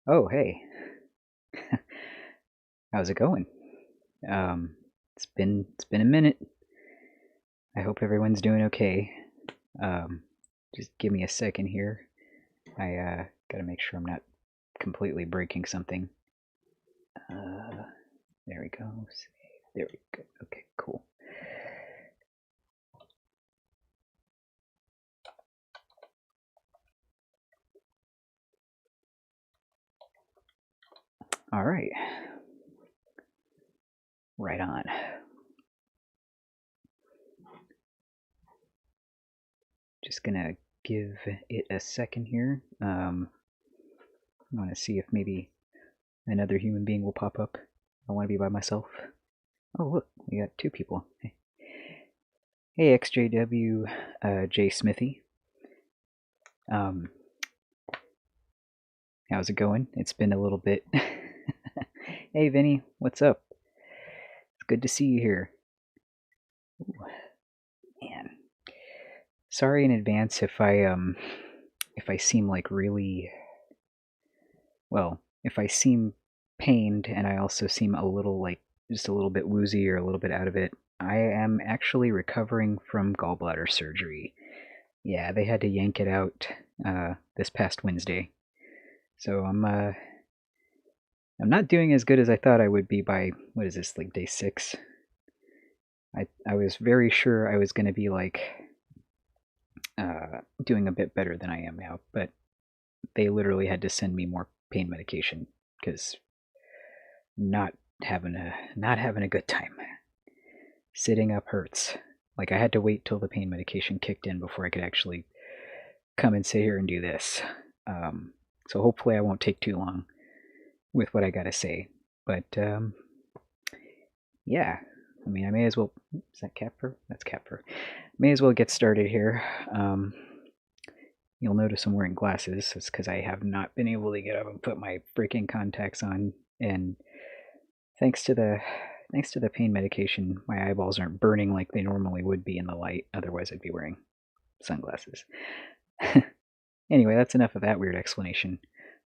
Oh, hey. How's it going? It's been a minute. I hope everyone's doing okay. Um, just give me a second here. I gotta make sure I'm not completely breaking something. Uh, there we go. There we go. Okay, cool. All right. Right on. Just gonna give it a second here. I want to see if maybe another human being will pop up. I want to be by myself. Oh, look, we got two people. Hey, Ex-JW, Jay Smithy. Um, how's it going? It's been a little bit. Hey, Vinny, what's up? It's good to see you here. Ooh, man, sorry in advance if I seem like really well, if I seem pained and I also seem a little like just a little bit woozy or a little bit out of it. I am actually recovering from gallbladder surgery. Yeah, they had to yank it out this past Wednesday. So I'm not doing as good as I thought I would be by what is this, like day 6. I was very sure I was going to be like doing a bit better than I am now, but they literally had to send me more pain medication because not not having a good time. Sitting up hurts. Like I had to wait till the pain medication kicked in before I could actually come and sit here and do this. So hopefully I won't take too long with what I gotta say. But yeah, I mean I may as well. Is that cat fur? That's cat fur. May as well get started here. You'll notice I'm wearing glasses. It's because I have not been able to get up and put my freaking contacts on, and thanks to the thanks to the pain medication, my eyeballs aren't burning like they normally would be in the light. Otherwise, I'd be wearing sunglasses. Anyway, that's enough of that weird explanation.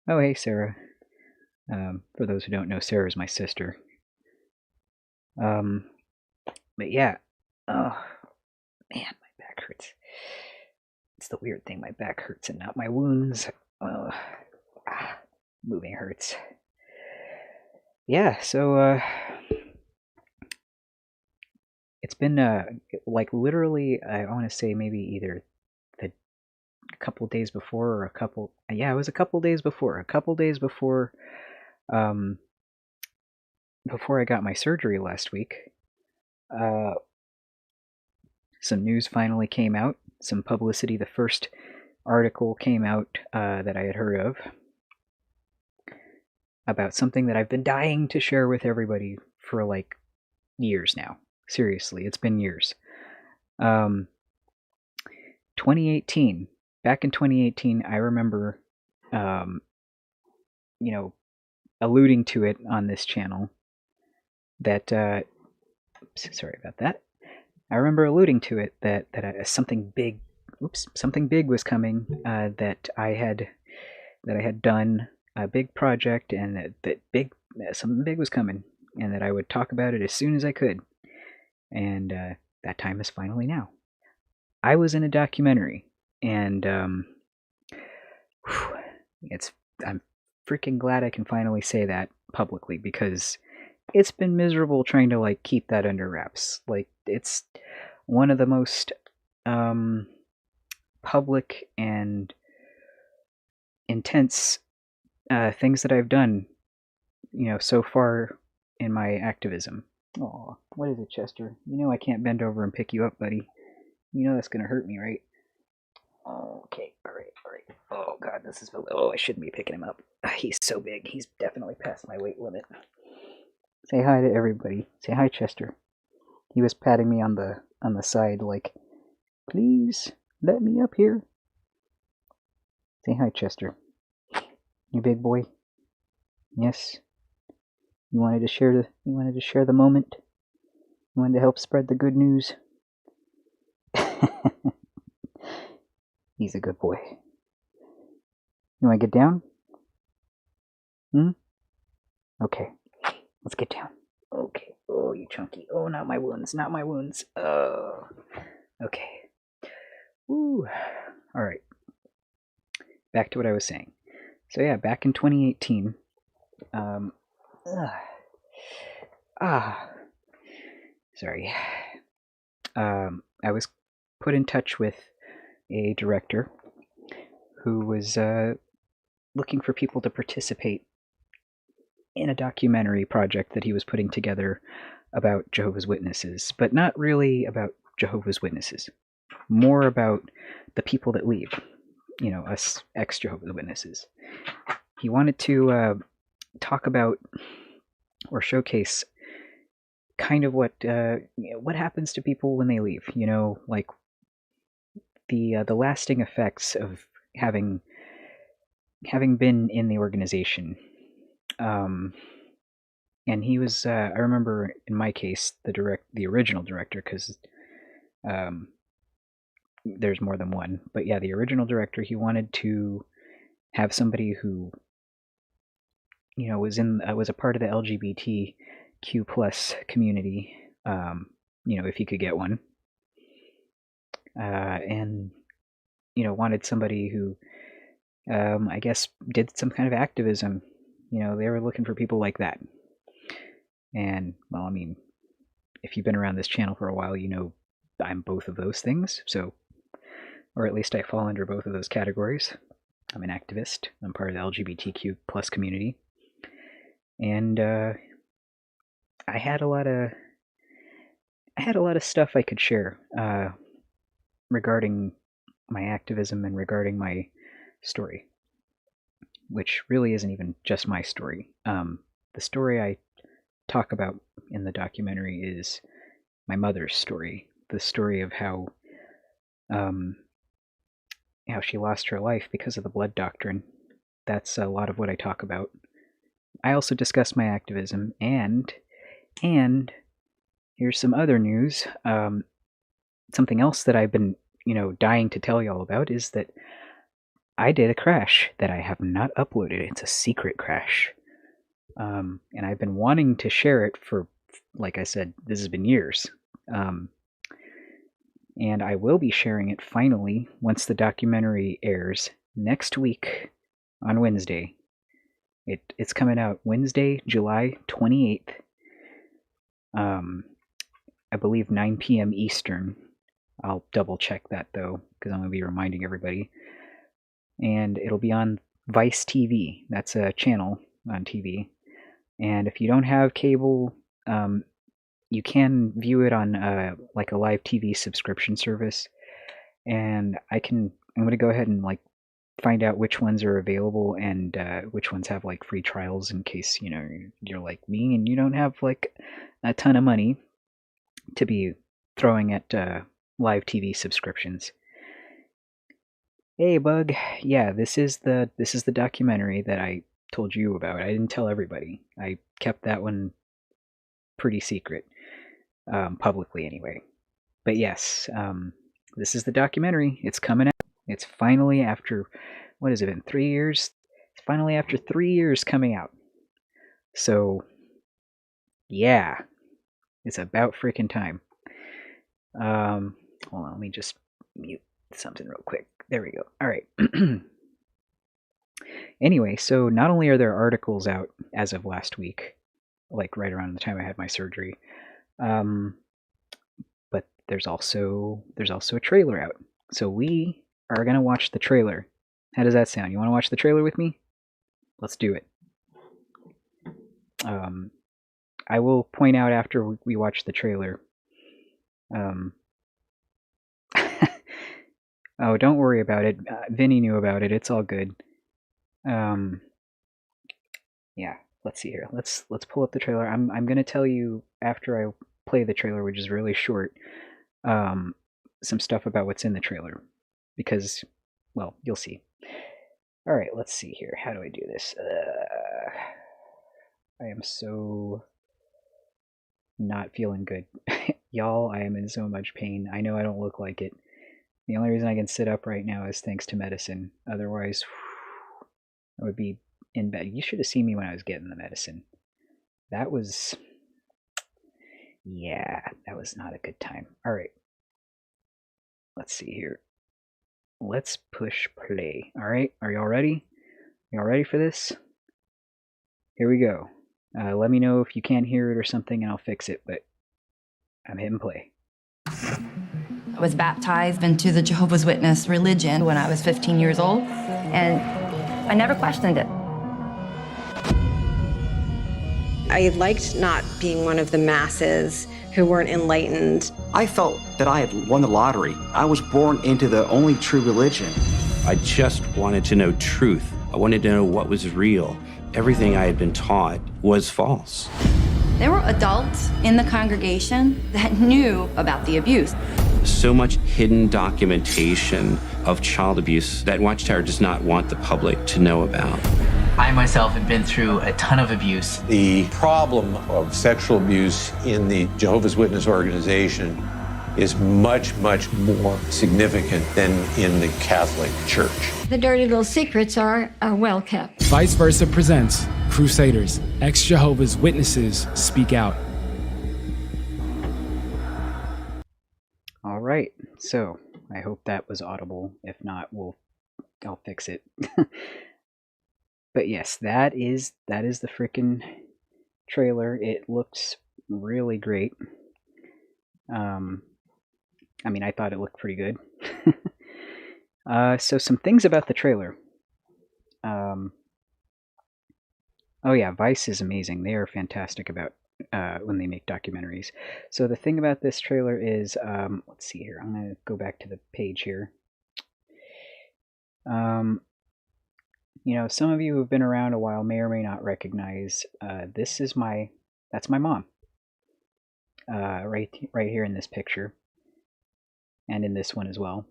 Oh, hey, Sarah. For those who don't know, Sarah's my sister. Um, but yeah. Oh, man, my back hurts. It's the weird thing. My back hurts and not my wounds. Uh, moving hurts. Yeah, so it's been like literally I want to say maybe either the a couple days before or a couple yeah, it was a couple days before. A couple days um before I got my surgery last week. Uh some news finally came out, some publicity. The first article came out that I had heard of about something that I've been dying to share with everybody for like years now. Seriously, it's been years. Um 2018. Back in 2018, I remember um you know, alluding to it on this channel that sorry about that. I remember alluding to it that something big, something big was coming. That I had done a big project, and something big was coming, and that I would talk about it as soon as I could. And that time is finally now. I was in a documentary, and it's I'm freaking glad I can finally say that publicly because it's been miserable trying to like keep that under wraps. Like it's one of the most um, public and intense things that I've done, so far in my activism. Oh, what is it, Chester? You know I can't bend over and pick you up, buddy. You know that's gonna hurt me, right? Okay, all right, all right. Oh God, this is. Oh, I shouldn't be picking him up. He's so big. He's definitely past my weight limit. Say hi to everybody. Say hi, Chester. He was patting me on the side, like, please let me up here. Say hi, Chester. You big boy. Yes. You wanted to share the moment. You wanted to help spread the good news. He's a good boy. You want to get down? Hmm? Okay, let's get down. Okay. Oh, you chunky. Oh, not my wounds. Not my wounds. Oh. Okay. Ooh. All right. Back to what I was saying. So yeah, back in 2018. Um. ugh. Ah. Sorry. I was put in touch with a director who was looking for people to participate in a documentary project that he was putting together about Jehovah's Witnesses, but not really about Jehovah's Witnesses, more about the people that leave, us ex-Jehovah's Witnesses. He wanted to talk about or showcase kind of what happens to people when they leave, like the lasting effects of having been in the organization. Um, and he was I remember in my case the original director, because um, there's more than one, but yeah, the original director, he wanted to have somebody who was a part of the LGBTQ plus community, if he could get one, and wanted somebody who I guess did some kind of activism. They were looking for people like that. And well, I mean, if you've been around this channel for a while, I'm both of those things. So, or at least I fall under both of those categories. I'm an activist. I'm part of the LGBTQ plus community, and I had a lot of stuff I could share regarding my activism and regarding my story, which really isn't even just my story. The story I talk about in the documentary is my mother's story, the story of um, how she lost her life because of the blood doctrine. That's a lot of what I talk about. I also discuss my activism, and here's some other news. Something else that I've been, dying to tell y'all about is that I did a crash that I have not uploaded. It's a secret crash. And I've been wanting to share it for, like I said, this has been years. And I will be sharing it finally once the documentary airs next week on Wednesday. It's coming out Wednesday, July 28th. I believe 9 p.m. Eastern. I'll double check that though, because I'm going to be reminding everybody. And it'll be on Vice TV. That's a channel on TV. And if you don't have cable, you can view it on like a live TV subscription service. And I'm going to go ahead and find out which ones are available and which ones have free trials, in case you're like me and you don't have a ton of money to be throwing at live TV subscriptions. Hey, Bug. Yeah, this is the documentary that I told you about. I didn't tell everybody. I kept that one pretty secret, publicly anyway. But yes, this is the documentary. It's coming out. It's finally, after, what has it been, 3 years? It's finally after 3 years coming out. So, yeah, it's about freaking time. Hold on, let me just mute something real quick. There we go. All right. Anyway, so not only are there articles out as of last week, like right around the time I had my surgery, but there's also a trailer out. So we are gonna watch the trailer. How does that sound? You want to watch the trailer with me? Let's do it. I will point out after we watch the trailer. Oh, don't worry about it. Vinny knew about it. It's all good. Yeah. Let's see here. Let's pull up the trailer. I'm gonna tell you after I play the trailer, which is really short, some stuff about what's in the trailer, because, well, you'll see. All right. Let's see here. How do I do this? I am so not feeling good. Y'all, I am in so much pain. I know I don't look like it. The only reason I can sit up right now is thanks to medicine. Otherwise, I would be in bed. You should have seen me when I was getting the medicine. That was, yeah, that was not a good time. All right. Let's see here. Let's push play. All right. Are y'all ready? Y'all ready for this? Here we go. Let me know if you can't hear it or something and I'll fix it, but I'm hitting play. I was baptized into the Jehovah's Witness religion when I was 15 years old, and I never questioned it. I liked not being one of the masses who weren't enlightened. I felt that I had won the lottery. I was born into the only true religion. I just wanted to know truth. I wanted to know what was real. Everything I had been taught was false. There were adults in the congregation that knew about the abuse. So much hidden documentation of child abuse that Watchtower does not want the public to know about. I myself have been through a ton of abuse. The problem of sexual abuse in the Jehovah's Witness organization is much, much more significant than in the Catholic Church. The dirty little secrets are well kept. Vice Versa presents Crusaders, Ex-Jehovah's Witnesses Speak Out. All right, so I hope that was audible. If not, I'll fix it. But yes, that is the freaking trailer. It looks really great. I mean, I thought it looked pretty good. So some things about the trailer. Oh yeah, Vice is amazing. They are fantastic about when they make documentaries. So the thing about this trailer is, let's see here. I'm going to go back to the page here. You know, some of you who have been around a while may or may not recognize that's my mom. Right here in this picture, and in this one as well.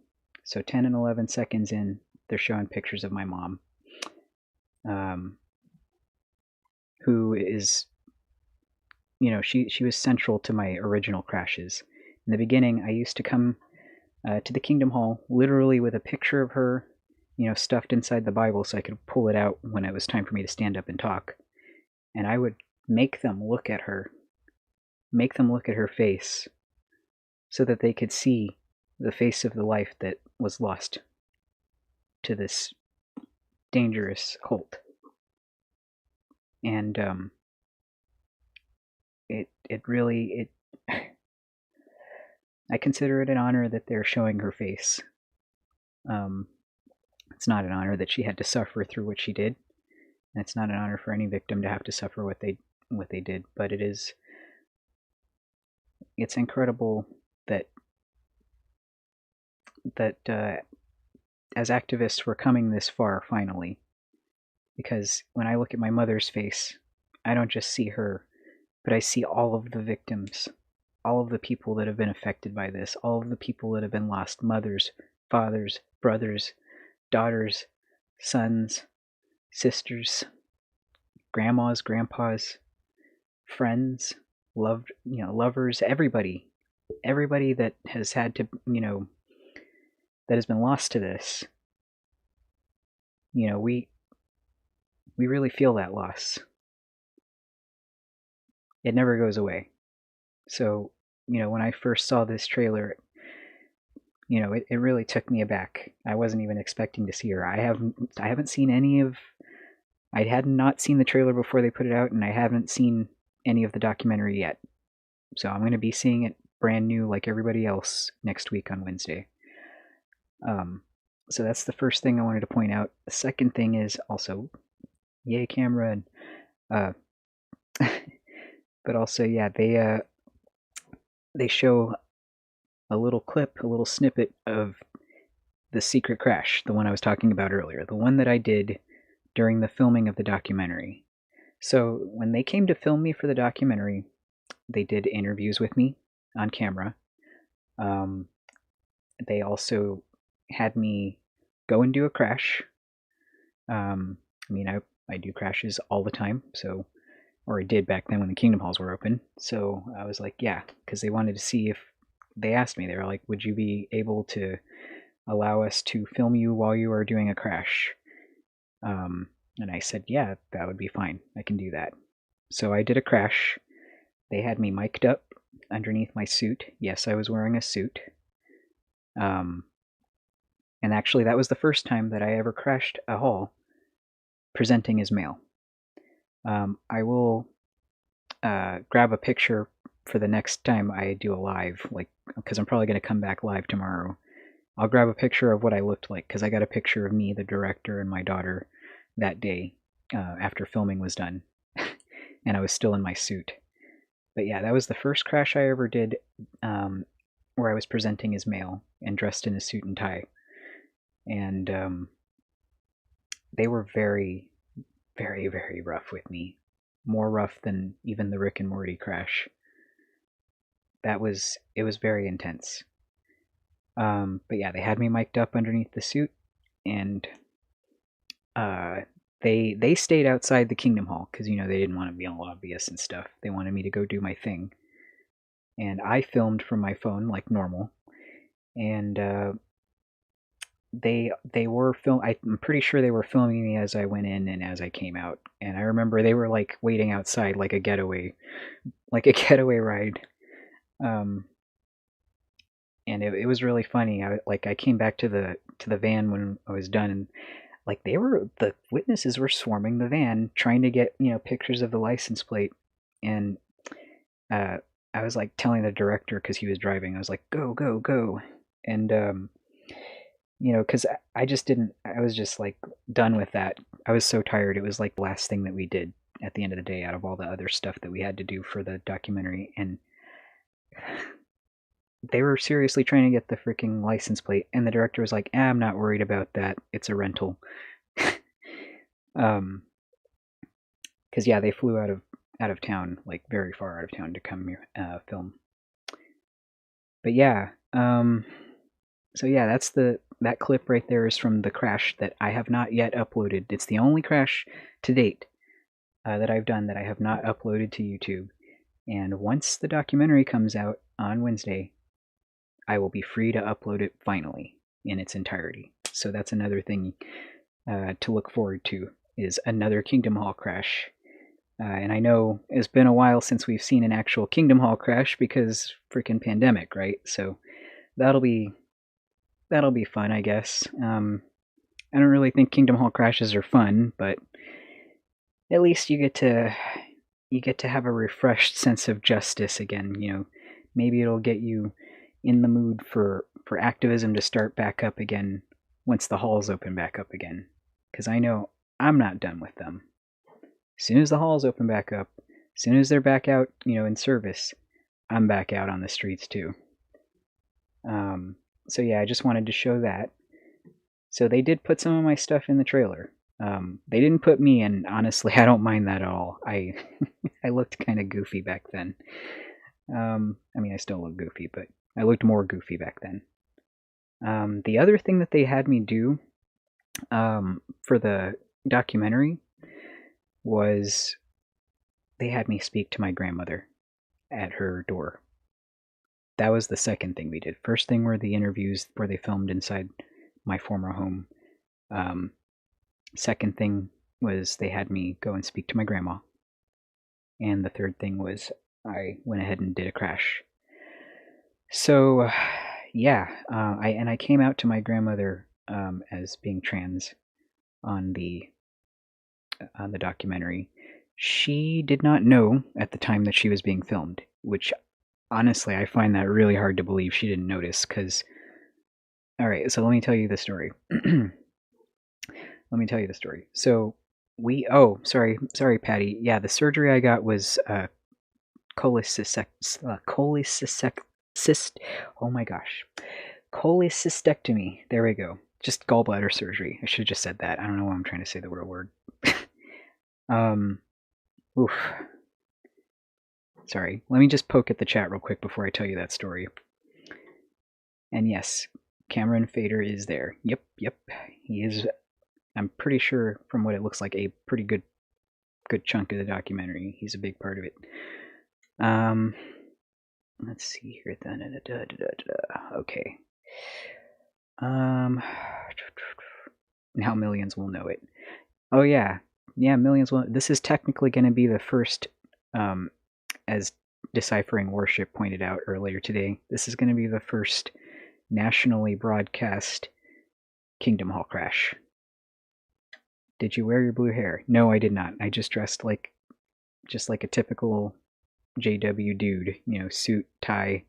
So 10 and 11 seconds in, they're showing pictures of my mom, who is, you know, she was central to my original crashes. In the beginning, I used to come to the Kingdom Hall literally with a picture of her, you know, stuffed inside the Bible so I could pull it out when it was time for me to stand up and talk. And I would make them look at her, make them look at her face, so that they could see the face of the life that was lost to this dangerous cult. And it really I consider it an honor that they're showing her face. It's not an honor that she had to suffer through what she did, and it's not an honor for any victim to have to suffer what they did. But it's incredible that as activists we're coming this far finally. Because when I look at my mother's face, I don't just see her, but I see all of the victims, all of the people that have been affected by this, all of the people that have been lost, mothers, fathers, brothers, daughters, sons, sisters, grandmas, grandpas, friends, lovers, everybody that has had to, that has been lost to this. We really feel that loss. It never goes away. So, when I first saw this trailer, it really took me aback. I wasn't even expecting to see her. I haven't seen I had not seen the trailer before they put it out, and I haven't seen any of the documentary yet. So I'm going to be seeing it brand new like everybody else next week on Wednesday. So that's the first thing I wanted to point out. The second thing is also, yay camera, and but also, yeah, they show a little clip, a little snippet of the secret crash, the one I was talking about earlier, the one that I did during the filming of the documentary. So when they came to film me for the documentary, they did interviews with me on camera. They also had me go and do a crash. I do crashes all the time, or I did back then when the Kingdom Halls were open. So I was like, yeah, because they wanted to see if, they asked me, they were like, would you be able to allow us to film you while you are doing a crash? And I said, yeah, that would be fine. I can do that. So I did a crash. They had me mic'd up underneath my suit. Yes, I was wearing a suit. And actually, that was the first time that I ever crashed a haul presenting as male. I will grab a picture for the next time I do a live, like, because I'm probably going to come back live tomorrow. I'll grab a picture of what I looked like, because I got a picture of me, the director, and my daughter that day after filming was done, and I was still in my suit. But yeah, that was the first crash I ever did where I was presenting as male and dressed in a suit and tie. And they were very, very, very rough with me. More rough than even the Rick and Morty crash. It was very intense. But yeah, they had me mic'd up underneath the suit, and they stayed outside the Kingdom Hall because they didn't want to be all obvious and stuff. They wanted me to go do my thing, and I filmed from my phone like normal. And they were I'm pretty sure they were filming me as I went in and as I came out. And I remember they were like waiting outside like a getaway ride. And it was really funny. I came back to the van when I was done, and like the witnesses were swarming the van trying to get pictures of the license plate. And I was like telling the director, because he was driving, I was like, go, go, go. And because I was just like done with that. I was so tired. It was like the last thing that we did at the end of the day out of all the other stuff that we had to do for the documentary. And they were seriously trying to get the freaking license plate, and the director was like, I'm not worried about that. It's a rental. Because yeah, they flew out of town, like very far out of town, to come here film. But yeah, so yeah, that clip right there is from the crash that I have not yet uploaded. It's the only crash to date that I've done that I have not uploaded to YouTube. And once the documentary comes out on Wednesday, I will be free to upload it finally in its entirety. So that's another thing to look forward to, is another Kingdom Hall crash. And I know it's been a while since we've seen an actual Kingdom Hall crash because freaking pandemic, right? So that'll be fun, I guess. I don't really think Kingdom Hall crashes are fun, but at least you get to have a refreshed sense of justice again. Maybe it'll get you in the mood for activism to start back up again once the halls open back up again. Because I know I'm not done with them. As soon as the halls open back up, as soon as they're back out, in service, I'm back out on the streets too. So yeah, I just wanted to show that. So they did put some of my stuff in the trailer. They didn't put me in. Honestly, I don't mind that at all. I looked kind of goofy back then. I mean, I still look goofy, but I looked more goofy back then. The other thing that they had me do for the documentary was they had me speak to my grandmother at her door. That was the second thing we did. First thing were the interviews where they filmed inside my former home. Second thing was they had me go and speak to my grandma. And the third thing was I went ahead and did a crash. So, yeah, I came out to my grandmother as being trans on the documentary. She did not know at the time that she was being filmed, which honestly I find that really hard to believe she didn't notice. Because, all right, so let me tell you the story. So sorry, Patty. Yeah, the surgery I got was cholecystectomy. There we go. Just gallbladder surgery. I should have just said that. I don't know why I'm trying to say the real word. Oof. Sorry. Let me just poke at the chat real quick before I tell you that story. And yes, Cameron Fader is there. Yep. He is. I'm pretty sure from what it looks like a pretty good chunk of the documentary. He's a big part of it. Let's see here. Okay. Now millions will know it. Oh yeah, yeah, millions. This is technically going to be the first, as Deciphering Worship pointed out earlier today. This is going to be the first nationally broadcast Kingdom Hall crash. Did you wear your blue hair? No, I did not. I just dressed like a typical JW dude, suit, tie,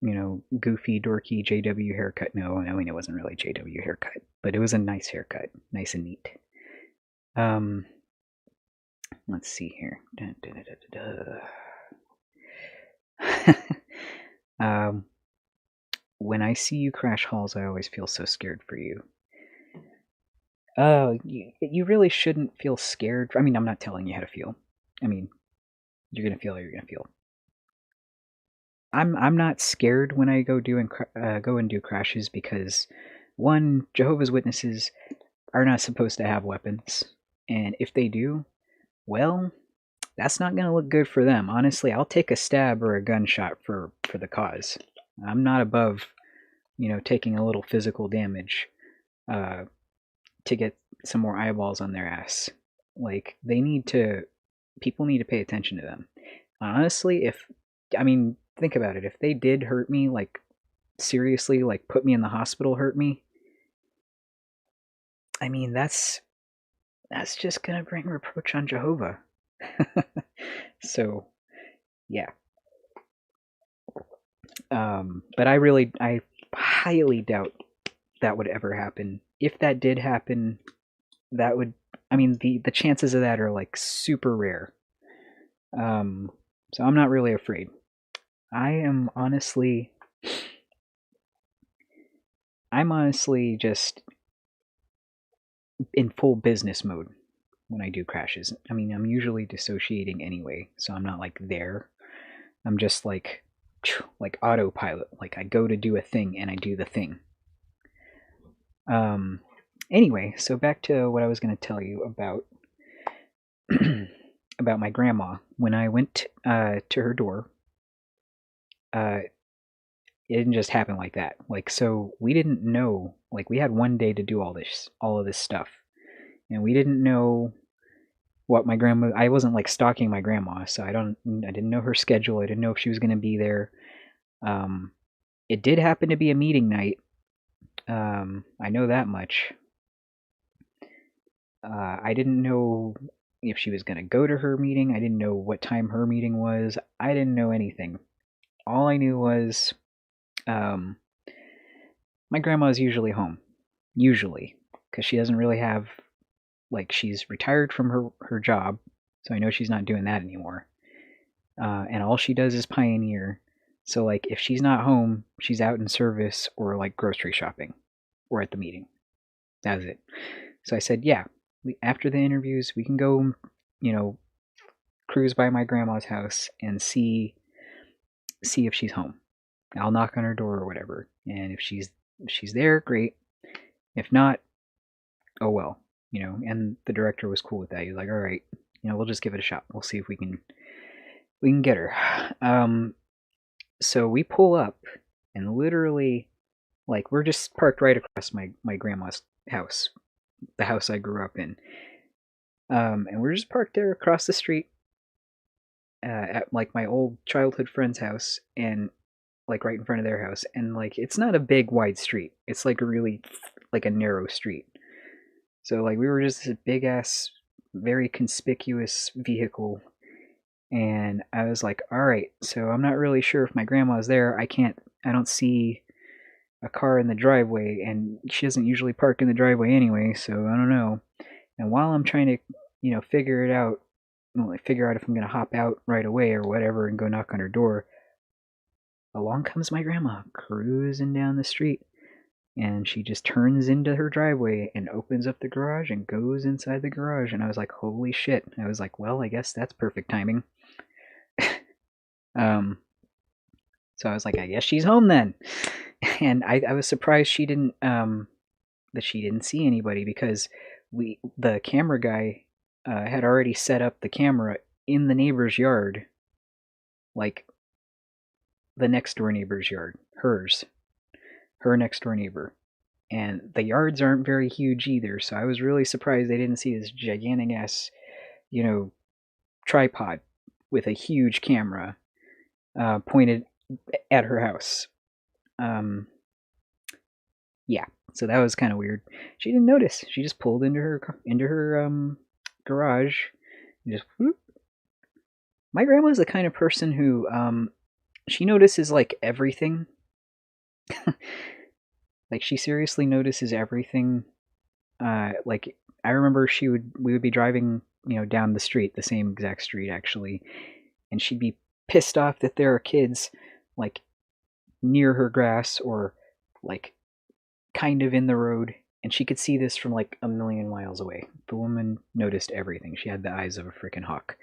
goofy, dorky JW haircut. No, I mean, it wasn't really JW haircut, but it was a nice haircut, nice and neat. Let's see here. When I see you crash halls, I always feel so scared for you. Oh, you really shouldn't feel scared. I mean, I'm not telling you how to feel. I mean, you're gonna feel how you're gonna feel. I'm not scared when I go and do crashes because, one, Jehovah's Witnesses are not supposed to have weapons, and if they do, well, that's not gonna look good for them. Honestly, I'll take a stab or a gunshot for the cause. I'm not above, taking a little physical damage to get some more eyeballs on their ass. Like, people need to pay attention to them. Honestly, think about it. If they did hurt me, like, seriously, like, put me in the hospital, hurt me, I mean, that's just gonna bring reproach on Jehovah. So, yeah. But I highly doubt that would ever happen. If that did happen, the chances of that are like super rare. So I'm not really afraid. I'm honestly just in full business mode when I do crashes. I mean, I'm usually dissociating anyway, so I'm not like there. I'm just like autopilot. Like, I go to do a thing and I do the thing. Anyway, so back to what I was going to tell you about about my grandma. When I went to her door, it didn't just happen like that. Like, so we didn't know. Like, we had one day to do all of this stuff, and we didn't know what my grandma. I wasn't like stalking my grandma, so I didn't know her schedule. I didn't know if she was going to be there. It did happen to be a meeting night. I know that much. I didn't know if she was going to go to her meeting. I didn't know what time her meeting was. I didn't know anything. All I knew was my grandma's usually home. Usually. Because she doesn't really have, like, she's retired from her job, so I know she's not doing that anymore. And all she does is pioneer. So, like, if she's not home, she's out in service or, like, grocery shopping or at the meeting. That was it. So I said, yeah, after the interviews, we can go, cruise by my grandma's house and see if she's home. I'll knock on her door or whatever. And if she's there, great. If not, oh well, and the director was cool with that. He was like, all right, we'll just give it a shot. We'll see if we can get her. So we pull up, and literally, like, we're just parked right across my grandma's house, the house I grew up in. And we're just parked there across the street at, like, my old childhood friend's house, and, like, right in front of their house. And, like, it's not a big, wide street. It's, like, a really, like, a narrow street. So, like, we were just this big-ass, very conspicuous vehicle. And I was like, all right, so I'm not really sure if my grandma's there. I don't see a car in the driveway, and she doesn't usually park in the driveway anyway, so I don't know. And while I'm trying to, figure out if I'm going to hop out right away or whatever and go knock on her door, along comes my grandma cruising down the street. And she just turns into her driveway and opens up the garage and goes inside the garage. And I was like, holy shit. I was like, well, I guess that's perfect timing. So I was like, I guess she's home then. And I was surprised she didn't that she didn't see anybody, because the camera guy had already set up the camera in the neighbor's yard, like the next door neighbor's yard, her next door neighbor. and the yards aren't very huge either. So I was really surprised they didn't see this gigantic ass, tripod with a huge camera pointed at her house. Yeah, so that was kind of weird. She didn't notice. She just pulled into her garage. And just whoop. My grandma's the kind of person who she notices like everything. Like she seriously notices everything. Like I remember we would be driving, down the street, the same exact street actually, and she'd be pissed off that there are kids like near her grass or like kind of in the road, and she could see this from like a million miles away. The woman noticed everything. She had the eyes of a freaking hawk.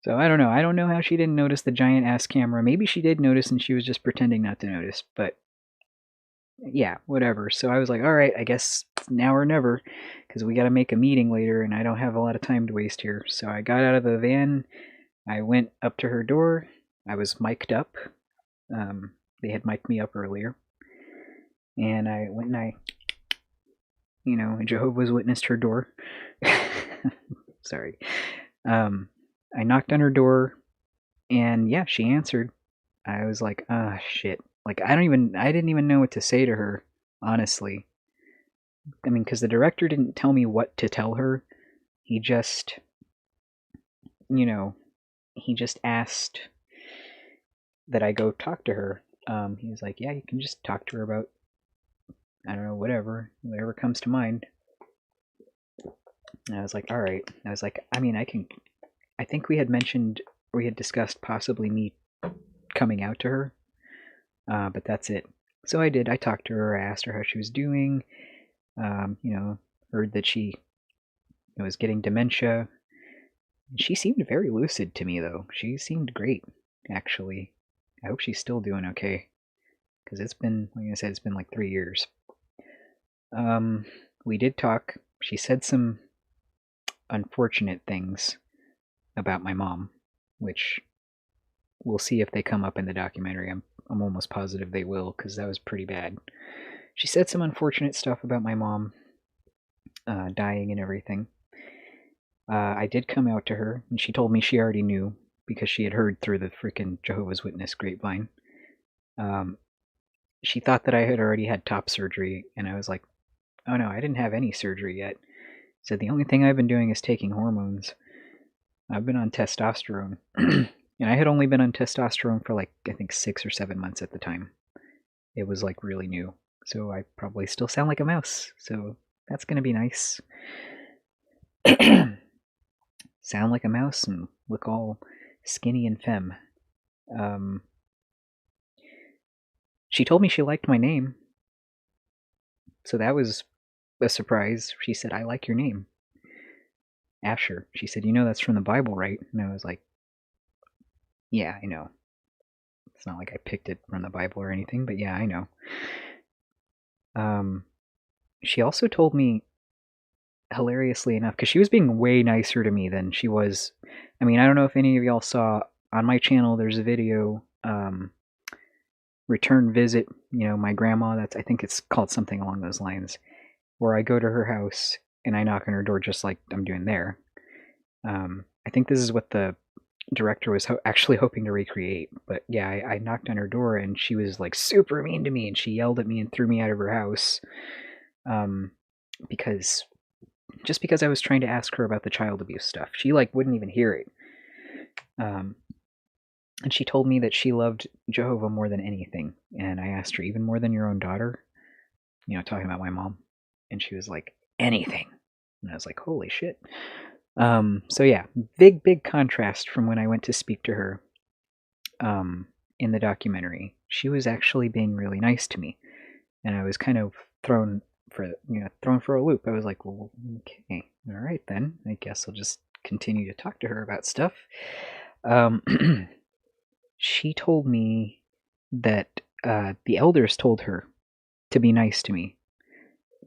So I don't know. I don't know how she didn't notice the giant ass camera. Maybe she did notice and she was just pretending not to notice, but yeah, whatever. So I was like, all right, I guess now or never, because we got to make a meeting later and I don't have a lot of time to waste here. So I got out of the van. I went up to her door. I was mic'd up. They had mic'd me up earlier. And I went and Jehovah's Witnessed her door. Sorry. I knocked on her door, and yeah, she answered. I was like, ah, shit. Like, I didn't even know what to say to her, honestly. I mean, because the director didn't tell me what to tell her. He just, asked that I go talk to her. He was like, yeah, you can just talk to her about, I don't know, whatever comes to mind. And I was like, all right. I was like, I mean, I think we had discussed possibly me coming out to her, but that's it. So I did. I talked to her. I asked her how she was doing. Heard that she was getting dementia. She seemed very lucid to me, though. She seemed great, actually. I hope she's still doing okay, because it's been, like I said, it's been like 3 years. We did talk. She said some unfortunate things about my mom, which we'll see if they come up in the documentary. I'm almost positive they will, because that was pretty bad. She said some unfortunate stuff about my mom dying and everything. I did come out to her, and she told me she already knew, because she had heard through the freaking Jehovah's Witness grapevine. She thought that I had already had top surgery, and I was like, oh no, I didn't have any surgery yet. So the only thing I've been doing is taking hormones. I've been on testosterone. And I had only been on testosterone for like, I think 6 or 7 months at the time. It was like really new. So I probably still sound like a mouse. So that's going to be nice. Sound like a mouse and look all skinny and femme. She told me she liked my name. So that was a surprise. She said, I like your name. Asher. She said, that's from the Bible, right? And I was like, yeah, I know. It's not like I picked it from the Bible or anything, but yeah, I know. She also told me, hilariously enough, because she was being way nicer to me than she was. I mean, I don't know if any of y'all saw on my channel, there's a video, return visit, my grandma, I think it's called something along those lines, where I go to her house and I knock on her door just like I'm doing there. I think this is what the director was actually hoping to recreate, but yeah, I knocked on her door and she was like super mean to me, and she yelled at me and threw me out of her house, because I was trying to ask her about the child abuse stuff. She like wouldn't even hear it. And she told me that she loved Jehovah more than anything. And I asked her, even more than your own daughter? Talking about my mom. And she was like, anything. And I was like, holy shit. So yeah, big contrast from when I went to speak to her in the documentary. She was actually being really nice to me. And I was kind of thrown for a loop. I was like, well, okay, all right then. I guess I'll just continue to talk to her about stuff. She told me that the elders told her to be nice to me,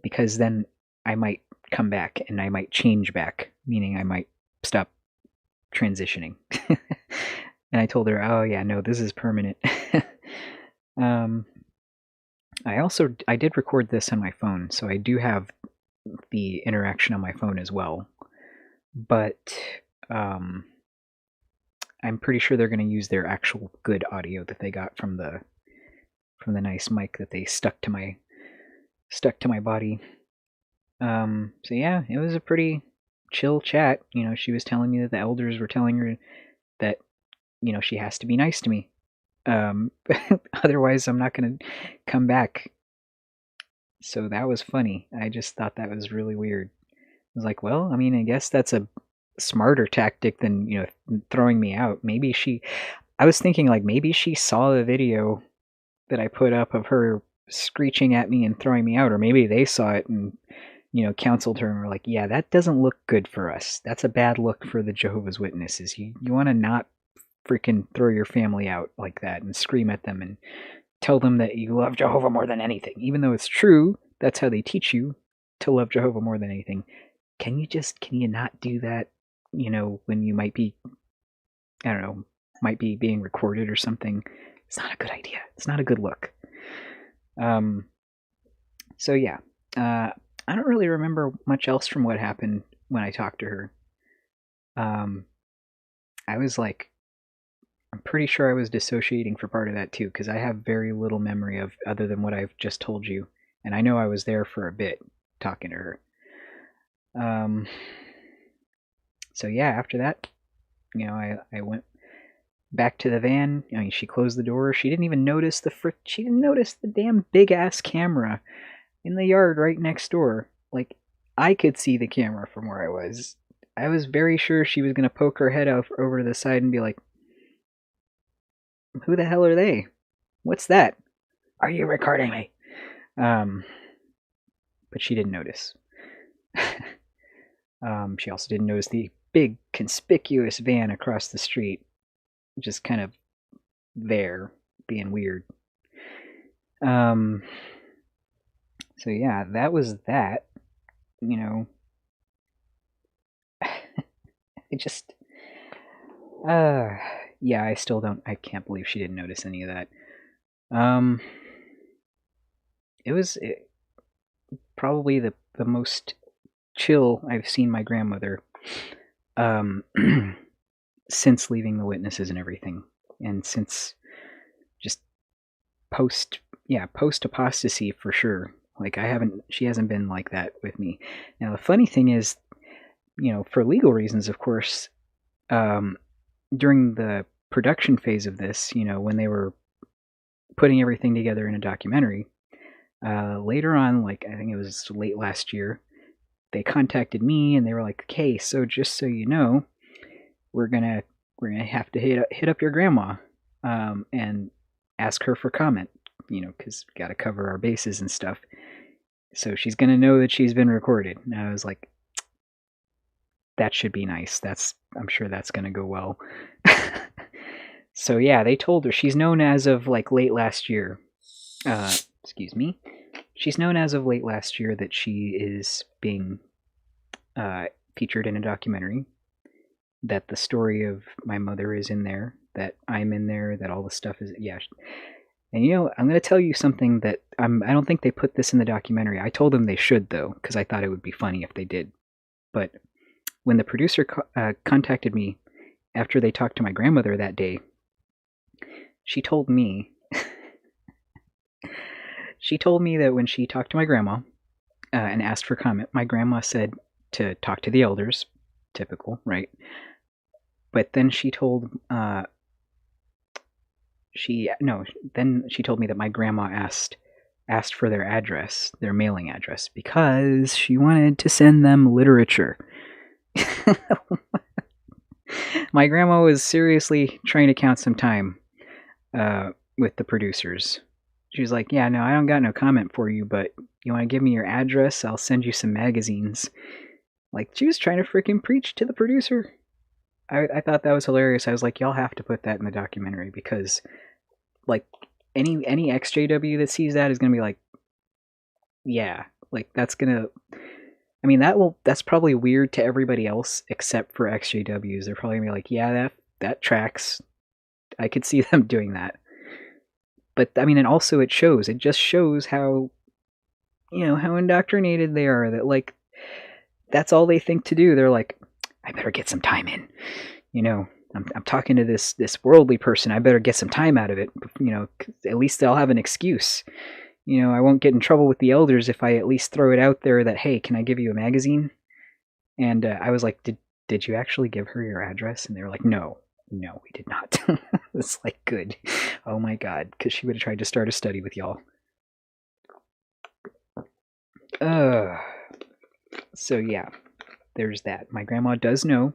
because then I might come back and I might change back, meaning I might stop transitioning. And I told her, oh yeah, no, this is permanent. I did record this on my phone, so I do have the interaction on my phone as well. But I'm pretty sure they're going to use their actual good audio that they got from the nice mic that they stuck to my body. So yeah, it was a pretty chill chat. She was telling me that the elders were telling her that she has to be nice to me. Otherwise I'm not going to come back. So that was funny. I just thought that was really weird. I was like, well, I mean, I guess that's a smarter tactic than, throwing me out. I was thinking like maybe she saw the video that I put up of her screeching at me and throwing me out, or maybe they saw it and, counseled her and were like, yeah, that doesn't look good for us. That's a bad look for the Jehovah's Witnesses. You want to not freaking throw your family out like that and scream at them and tell them that you love Jehovah more than anything, even though it's true. That's how they teach you to love Jehovah more than anything. Can you not do that, when you might be, I don't know, might be being recorded or something? It's not a good idea. It's not a good look. So yeah, I don't really remember much else from what happened when I talked to her. I was like, I'm pretty sure I was dissociating for part of that too, because I have very little memory of other than what I've just told you, and I know I was there for a bit talking to her. So yeah, after that, I went back to the van. She closed the door. She didn't even notice she didn't notice the damn big ass camera in the yard right next door. Like, I could see the camera from where I was. I was very sure she was gonna poke her head over to the side and be like, who the hell are they? What's that? Are you recording me? But she didn't notice. She also didn't notice the big, conspicuous van across the street, just kind of there, being weird. So yeah, that was that. It just, yeah, I can't believe she didn't notice any of that. It was probably the most chill I've seen my grandmother since leaving the witnesses and everything, and since just post apostasy for sure. Like, she hasn't been like that with me. Now the funny thing is, for legal reasons, of course, during the production phase of this, when they were putting everything together in a documentary, later on, like I think it was late last year, they contacted me and they were like, okay, so just so you know, we're gonna have to hit up your grandma and ask her for comment, because we gotta cover our bases and stuff. So she's gonna know that she's been recorded. And I was like, that should be nice. I'm sure that's gonna go well. So yeah, they told her she's known as of like late last year. Excuse me. She's known as of late last year that she is being featured in a documentary. That the story of my mother is in there. That I'm in there. That all the stuff is, yeah. And I'm going to tell you something that I don't think they put this in the documentary. I told them they should though, because I thought it would be funny if they did. But when the producer contacted me after they talked to my grandmother that day, she told me that when she talked to my grandma and asked for comment, my grandma said to talk to the elders. Typical, right? But then she told then she told me that my grandma asked for their address, their mailing address, because she wanted to send them literature. My grandma was seriously trying to count some time with the producers. She was like, yeah, no, I don't got no comment for you, but you want to give me your address? I'll send you some magazines. Like, she was trying to freaking preach to the producer. I thought that was hilarious. I was like, y'all have to put that in the documentary, because like any Ex-JW that sees that is going to be like, yeah, like that's probably weird to everybody else except for Ex-JWs. They're probably going to be like, yeah, that tracks. I could see them doing that. but I mean, and also it shows. It just shows how, how indoctrinated they are. That like, that's all they think to do. They're like, I better get some time in. I'm talking to this worldly person. I better get some time out of it. At least they'll have an excuse. I won't get in trouble with the elders if I at least throw it out there that, hey, can I give you a magazine? And I was like, did you actually give her your address? And they were like, no, we did not. It's like, good. Oh my God, because she would have tried to start a study with y'all. So yeah, there's that. My grandma does know.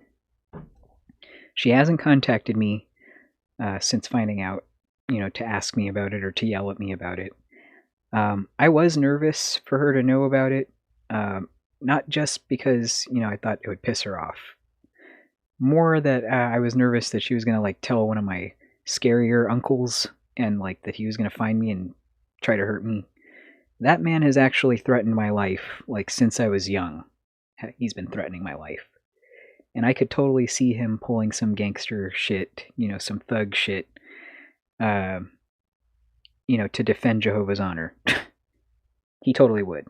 She hasn't contacted me since finding out, to ask me about it or to yell at me about it. I was nervous for her to know about it, not just because, I thought it would piss her off. More that I was nervous that she was going to, like, tell one of my scarier uncles and, like, that he was going to find me and try to hurt me. That man has actually threatened my life, like, since I was young. He's been threatening my life. And I could totally see him pulling some gangster shit, some thug shit, to defend Jehovah's honor. He totally would.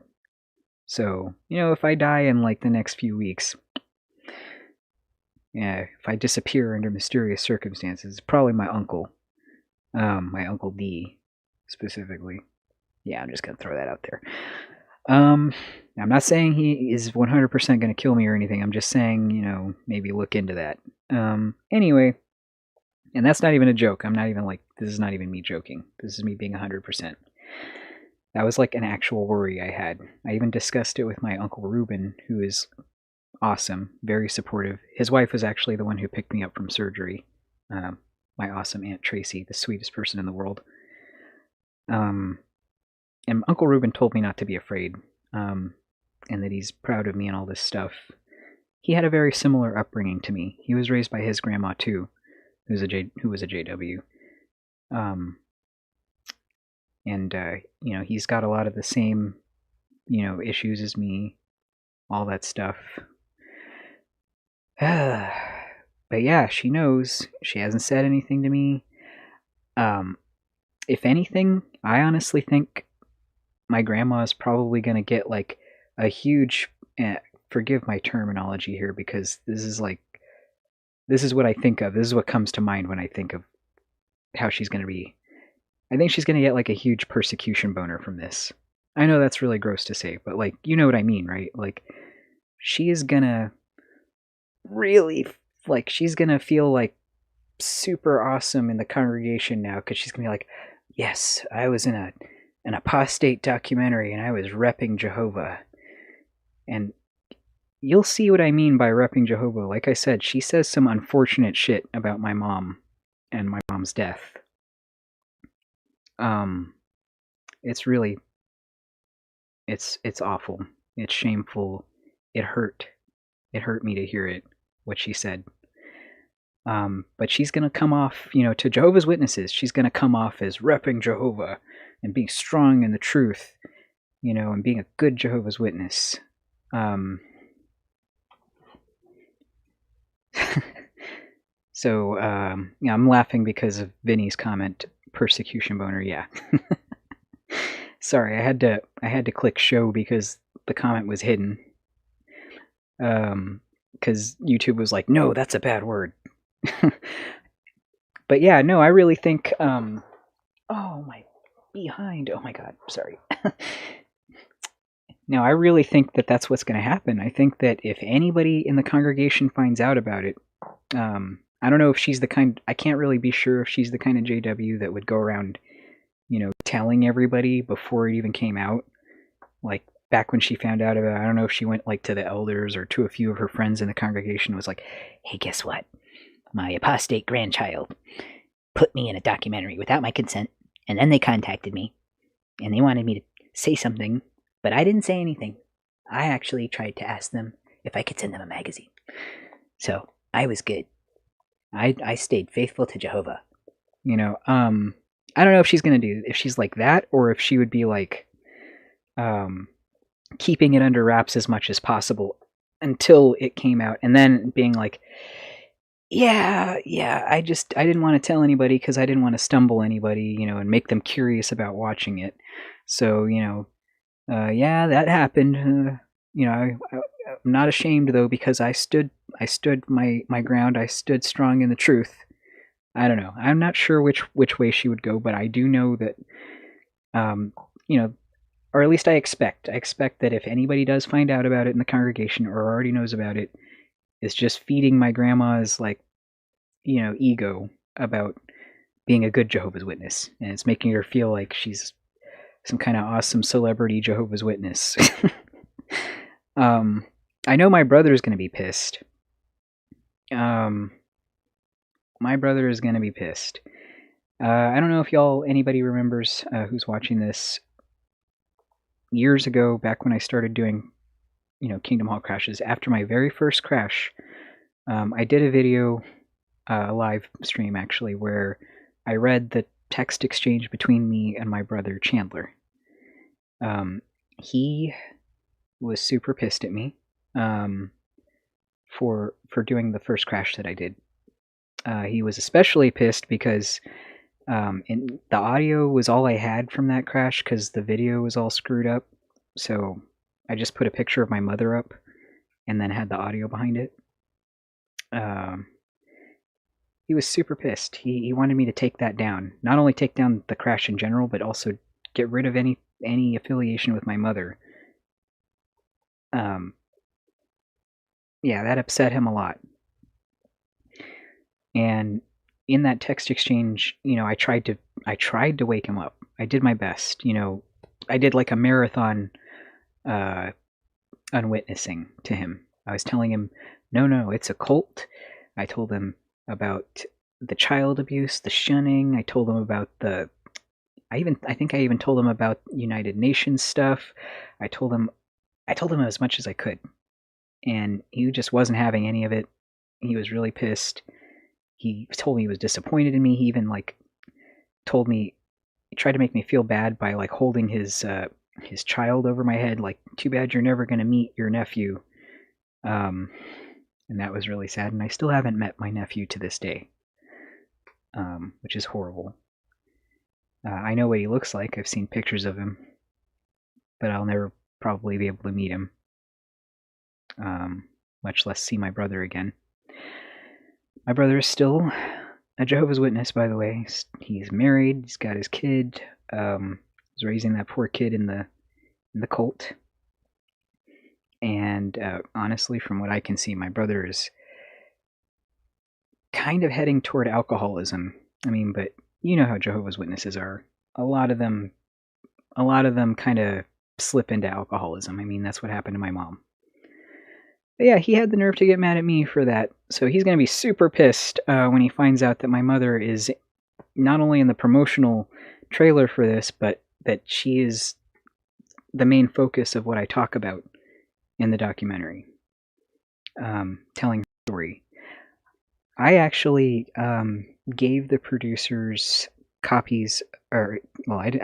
So, if I die in, like, the next few weeks, if I disappear under mysterious circumstances, it's probably my uncle. My Uncle D, specifically. Yeah, I'm just going to throw that out there. I'm not saying he is 100% going to kill me or anything. I'm just saying, maybe look into that. Anyway, and that's not even a joke. I'm not even like, this is not even me joking. This is me being 100%. That was like an actual worry I had. I even discussed it with my Uncle Reuben, who is awesome, very supportive. His wife was actually the one who picked me up from surgery. My awesome Aunt Tracy, the sweetest person in the world. And Uncle Reuben told me not to be afraid, and that he's proud of me and all this stuff. He had a very similar upbringing to me. He was raised by his grandma too, who was a JW. And he's got a lot of the same, issues as me, all that stuff. But yeah, she knows. She hasn't said anything to me. If anything, I honestly think my grandma is probably going to get like a huge, forgive my terminology here, because this is what I think of. This is what comes to mind when I think of how she's going to be. I think she's going to get like a huge persecution boner from this. I know that's really gross to say, but like, you know what I mean, right? Like, she is going to really, like, she's going to feel like super awesome in the congregation now, because she's going to be like, yes, I was in an apostate documentary and I was repping Jehovah. And you'll see what I mean by repping Jehovah. Like I said, she says some unfortunate shit about my mom and my mom's death. It's really, it's awful. It's shameful. It hurt me to hear it, what she said. But she's going to come off, to Jehovah's Witnesses, she's going to come off as repping Jehovah and being strong in the truth, and being a good Jehovah's Witness. So, I'm laughing because of Vinny's comment, persecution boner, yeah. Sorry, I had to click show because the comment was hidden. Because YouTube was like, no, that's a bad word. But yeah, no, I really think, oh my behind, oh my god, sorry. No, I really think that that's what's going to happen. I think that if anybody in the congregation finds out about it, I don't know if she's the kind, I can't really be sure if she's the kind of JW that would go around, telling everybody before it even came out. Like, back when she found out about it, I don't know if she went, like, to the elders or to a few of her friends in the congregation and was like, hey, guess what? My apostate grandchild put me in a documentary without my consent, and then they contacted me, and they wanted me to say something, but I didn't say anything. I actually tried to ask them if I could send them a magazine. So, I was good. I stayed faithful to Jehovah. I don't know if she's going to do, if she's like that, or if she would be like, keeping it under wraps as much as possible until it came out, and then being like, yeah. I didn't want to tell anybody because I didn't want to stumble anybody, and make them curious about watching it. So, yeah, that happened. I'm not ashamed though because I stood my ground. I stood strong in the truth. I don't know. I'm not sure which way she would go, but I do know that, um, you know, or at least I expect. I expect that if anybody does find out about it in the congregation or already knows about it, it's just feeding my grandma's ego about being a good Jehovah's Witness, and it's making her feel like she's some kind of awesome celebrity Jehovah's Witness. I know my brother is going to be pissed. My brother is going to be pissed. I don't know if anybody remembers who's watching this. Years ago, back when I started doing, Kingdom Hall crashes, after my very first crash, I did a video, a live stream actually, where I read the text exchange between me and my brother Chandler. He was super pissed at me for doing the first crash that I did. He was especially pissed because the audio was all I had from that crash because the video was all screwed up. So I just put a picture of my mother up and then had the audio behind it. He was super pissed. He wanted me to take that down. Not only take down the crash in general, but also get rid of any affiliation with my mother. Yeah, that upset him a lot. And in that text exchange, I tried to wake him up. I did my best. I did like a marathon unwitnessing to him. I was telling him, no, it's a cult. I told him about the child abuse, the shunning. I told him about I think I even told him about United Nations stuff. I told him as much as I could. And he just wasn't having any of it. He was really pissed. He told me he was disappointed in me. He even told me, he tried to make me feel bad by holding his child over my head, like, too bad you're never going to meet your nephew. And that was really sad. And I still haven't met my nephew to this day, which is horrible. I know what he looks like. I've seen pictures of him, but I'll never probably be able to meet him, much less see my brother again. My brother is still a Jehovah's Witness, by the way. He's married. He's got his kid. He's raising that poor kid in the cult. And honestly, from what I can see, my brother is kind of heading toward alcoholism. I mean, but you know how Jehovah's Witnesses are. A lot of them kind of slip into alcoholism. I mean, that's what happened to my mom. But yeah, he had the nerve to get mad at me for that. So he's going to be super pissed when he finds out that my mother is not only in the promotional trailer for this, but that she is the main focus of what I talk about in the documentary, telling her story. I actually gave the producers copies, I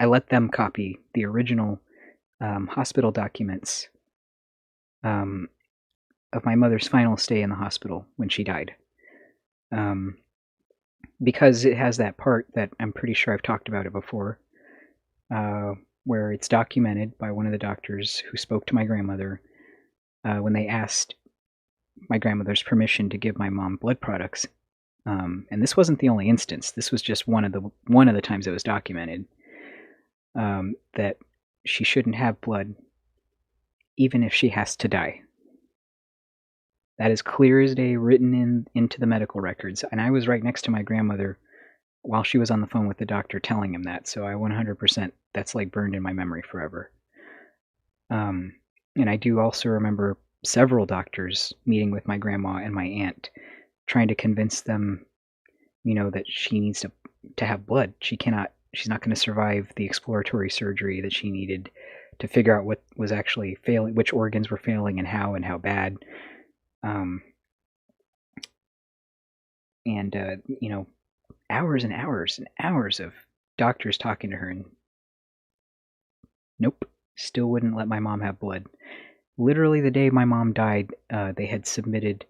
let them copy the original hospital documents of my mother's final stay in the hospital when she died. Because it has that part that I'm pretty sure I've talked about it before, where it's documented by one of the doctors who spoke to my grandmother when they asked my grandmother's permission to give my mom blood products. And this wasn't the only instance. This was just one of the times it was documented, that she shouldn't have blood even if she has to die. That is clear as day, written into the medical records. And I was right next to my grandmother while she was on the phone with the doctor telling him that. So I 100%, that's burned in my memory forever. And I do also remember several doctors meeting with my grandma and my aunt, trying to convince them, that she needs to have blood. She's not going to survive the exploratory surgery that she needed to figure out what was actually failing, which organs were failing and how bad. Hours and hours and hours of doctors talking to her, and nope, still wouldn't let my mom have blood. Literally the day my mom died, they had submitted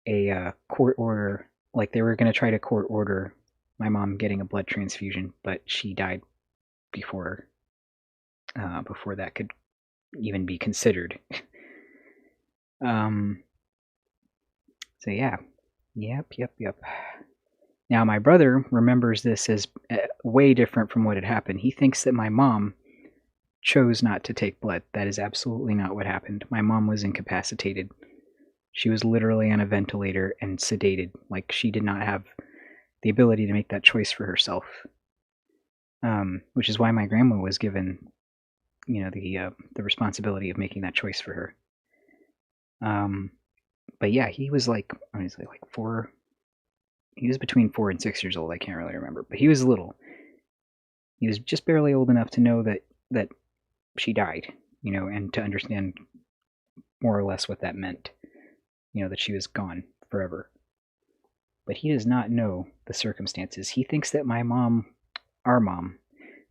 a court order like they were going to try to court order my mom getting a blood transfusion, but she died before before that could even be considered. So yeah, yep. Now my brother remembers this as way different from what had happened. He thinks that my mom chose not to take blood. That is absolutely not what happened. My mom was incapacitated. She was literally on a ventilator and sedated. Like, she did not have the ability to make that choice for herself. Which is why my grandma was given, the responsibility of making that choice for her. But yeah, he was like, honestly, like 4. He was between 4 and 6 years old. I can't really remember, but he was little. He was just barely old enough to know that she died, and to understand more or less what that meant. That she was gone forever. But he does not know the circumstances. He thinks that my mom, our mom,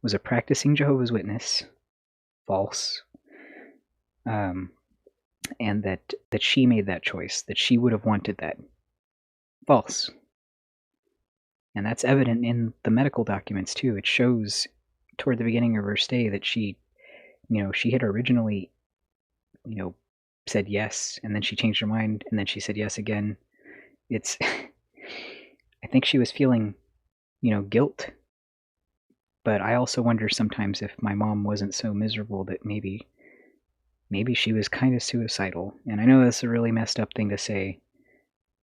was a practicing Jehovah's Witness. False. And that she made that choice, that she would have wanted that. False. And that's evident in the medical documents too. It shows toward the beginning of her stay that she had originally, said yes, and then she changed her mind, and then she said yes again. It's, I think she was feeling, guilt. But I also wonder sometimes if my mom wasn't so miserable that maybe she was kind of suicidal. And I know that's a really messed up thing to say,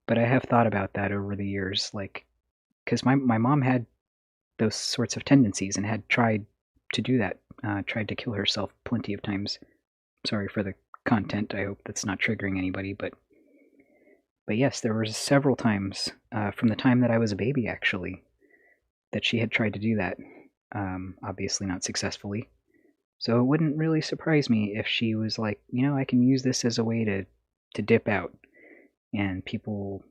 but I have thought about that over the years, like, because my mom had those sorts of tendencies and had tried to do that, tried to kill herself plenty of times. Sorry for the content. I hope that's not triggering anybody, but yes, there were several times from the time that I was a baby, actually, that she had tried to do that. Obviously not successfully. So it wouldn't really surprise me if she was like, I can use this as a way to dip out, and people,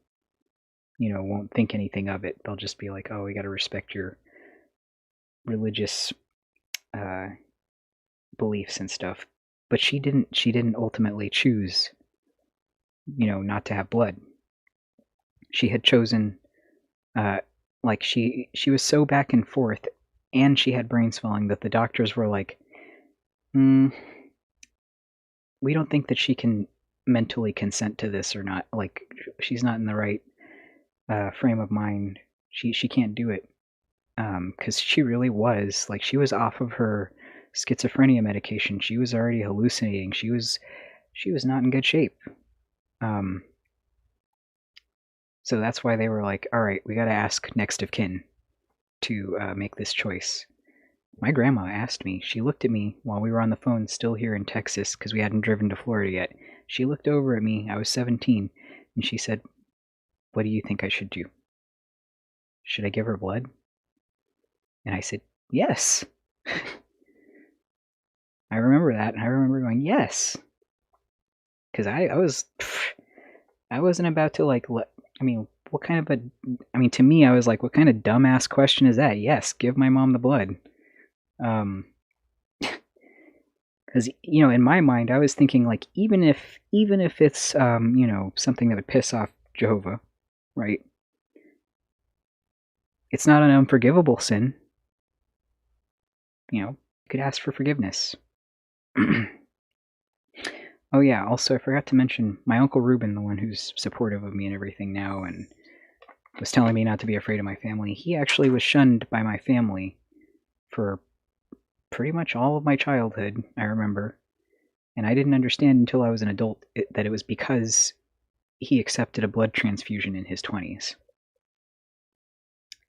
won't think anything of it. They'll just be like, oh, we got to respect your religious beliefs and stuff. But she didn't ultimately choose, not to have blood. She had chosen, like she was so back and forth, and she had brain swelling that the doctors were like, we don't think that she can mentally consent to this or not. Like, she's not in the right frame of mind. She can't do it. Because she really was, like, she was off of her schizophrenia medication. She was already hallucinating. She was not in good shape. So that's why they were like, all right, we got to ask next of kin to make this choice. My grandma asked me. She looked at me while we were on the phone, still here in Texas, because we hadn't driven to Florida yet. She looked over at me. I was 17, and she said, what do you think I should do? Should I give her blood? And I said, yes. I remember that, and I remember going, yes. Because I wasn't about to, like, what kind of to me, I was like, what kind of dumbass question is that? Yes, give my mom the blood. Because, in my mind, I was thinking, like, even if it's, something that would piss off Jehovah, right? It's not an unforgivable sin. You could ask for forgiveness. Oh yeah, also I forgot to mention my Uncle Ruben, the one who's supportive of me and everything now, and was telling me not to be afraid of my family. He actually was shunned by my family for pretty much all of my childhood, I remember. And I didn't understand until I was an adult that it was because he accepted a blood transfusion in his 20s.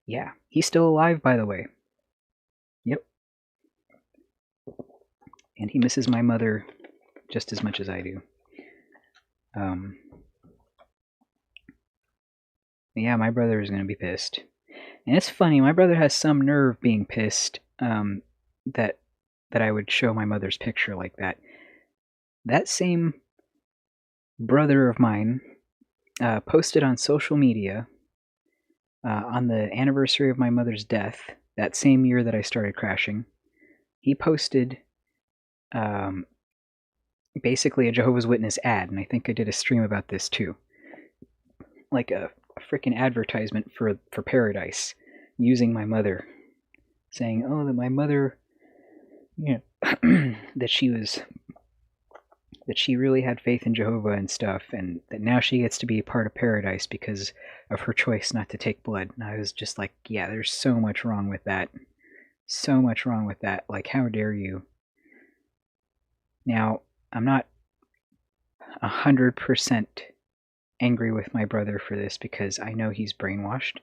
Yeah, he's still alive, by the way. Yep. And he misses my mother just as much as I do. Yeah, my brother is going to be pissed. And it's funny, my brother has some nerve being pissed that I would show my mother's picture like that. That same brother of mine posted on social media on the anniversary of my mother's death, that same year that I started crashing. He posted basically a Jehovah's Witness ad, and I think I did a stream about this too. Like a a freaking advertisement for paradise, using my mother, saying, "Oh, that my mother, you know, that she really had faith in Jehovah and stuff, and that now she gets to be part of paradise because of her choice not to take blood." And I was just like, yeah, there's so much wrong with that. So much wrong with that. Like, how dare you? Now, I'm not 100% angry with my brother for this because I know he's brainwashed,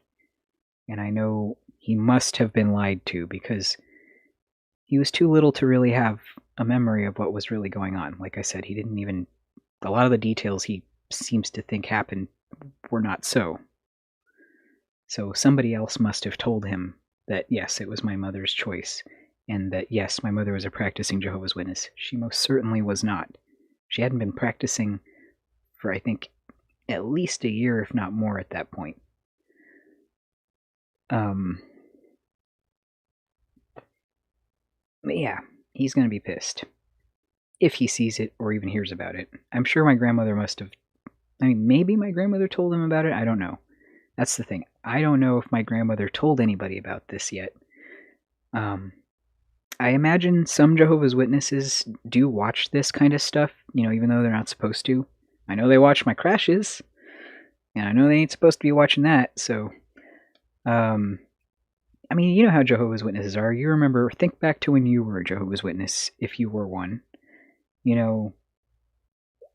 and I know he must have been lied to because he was too little to really have a memory of what was really going on. Like I said, he didn't even, a lot of the details he seems to think happened were not so. So somebody else must have told him that, yes, it was my mother's choice, and that, yes, my mother was a practicing Jehovah's Witness. She most certainly was not. She hadn't been practicing for, I think, at least a year, if not more, at that point. But yeah, he's going to be pissed if he sees it or even hears about it. I'm sure my grandmother must have. I mean, maybe my grandmother told him about it. I don't know. That's the thing. I don't know if my grandmother told anybody about this yet. I imagine some Jehovah's Witnesses do watch this kind of stuff, you know, even though they're not supposed to. I know they watch my crashes, and I know they ain't supposed to be watching that, so... I mean, you know how Jehovah's Witnesses are. You remember, think back to when you were a Jehovah's Witness, if you were one. You know,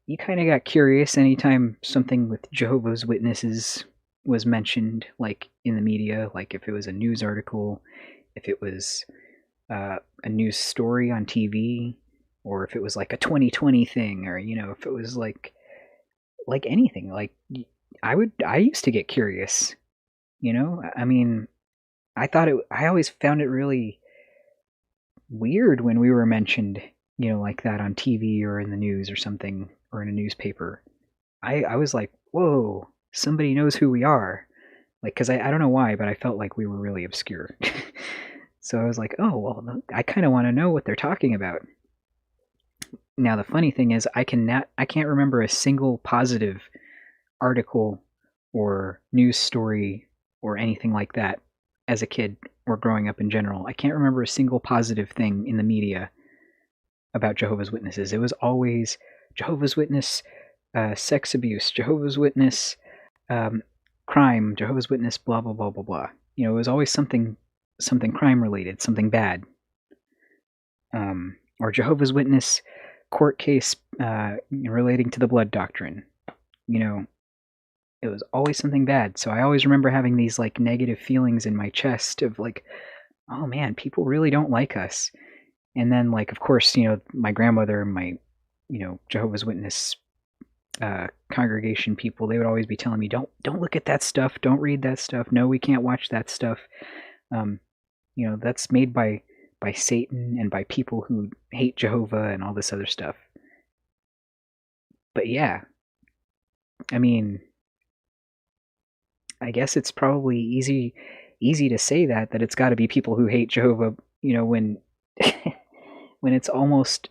you kind of got curious anytime something with Jehovah's Witnesses was mentioned, like in the media, like if it was a news article, if it was a news story on TV, or if it was like a 2020 thing, or, you know, if it was like anything. Like, I used to get curious, you know? I mean, I always found it really weird when we were mentioned, you know, like that on TV or in the news or something, or in a newspaper. I was like, whoa, somebody knows who we are. Like, because I don't know why, but I felt like we were really obscure. So I was like, oh, well, I kind of want to know what they're talking about. Now, the funny thing is, I can't remember a single positive article or news story or anything like that as a kid or growing up in general. I can't remember a single positive thing in the media about Jehovah's Witnesses. It was always Jehovah's Witness sex abuse, Jehovah's Witness crime, Jehovah's Witness blah, blah, blah, blah, blah. You know, it was always something crime related, something bad. Or Jehovah's Witness court case relating to the blood doctrine. You know, it was always something bad. So I always remember having these like negative feelings in my chest of like, oh man, people really don't like us. And then, like, of course, you know, my grandmother and my, you know, Jehovah's Witness congregation people, they would always be telling me, don't look at that stuff, don't read that stuff, no, we can't watch that stuff. You know, that's made by Satan and by people who hate Jehovah and all this other stuff. But yeah, I mean, I guess it's probably easy to say that it's got to be people who hate Jehovah, you know, when when it's almost,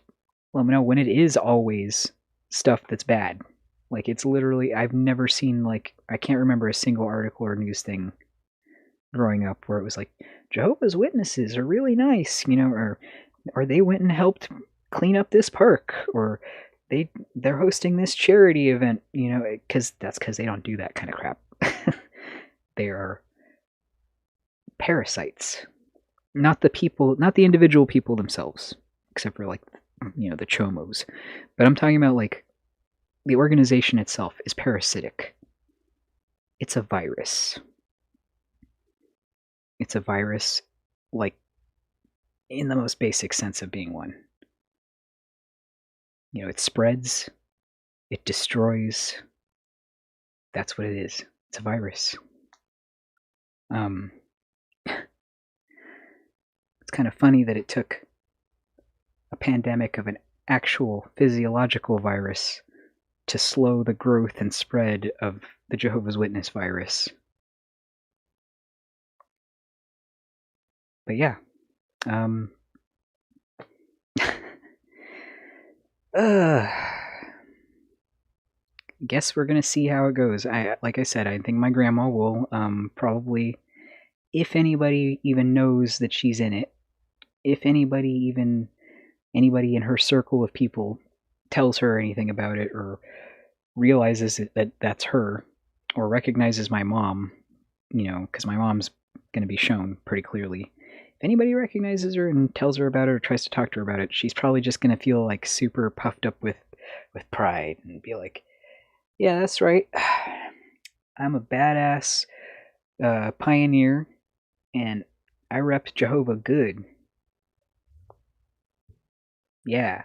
well, no, when it is always stuff that's bad. Like, it's literally, I've never seen, like, I can't remember a single article or news thing growing up where it was like, Jehovah's Witnesses are really nice, you know, or they went and helped clean up this park, or they're hosting this charity event, you know, because they don't do that kind of crap. They are parasites, not the individual people themselves, except for, like, you know, the chomos. But I'm talking about, like, the organization itself is parasitic. It's a virus. It's a virus, like, in the most basic sense of being one. You know, it spreads, it destroys. That's what it is. It's a virus. It's kind of funny that it took a pandemic of an actual physiological virus to slow the growth and spread of the Jehovah's Witness virus. But yeah, guess we're gonna see how it goes. Like I said, I think my grandma will probably, if anybody even knows that she's in it, if anybody in her circle of people tells her anything about it or realizes that that's her or recognizes my mom, because my mom's going to be shown pretty clearly. If anybody recognizes her and tells her about it or tries to talk to her about it, she's probably just going to feel like super puffed up with pride and be like, yeah, that's right. I'm a badass pioneer and I rep Jehovah good. Yeah.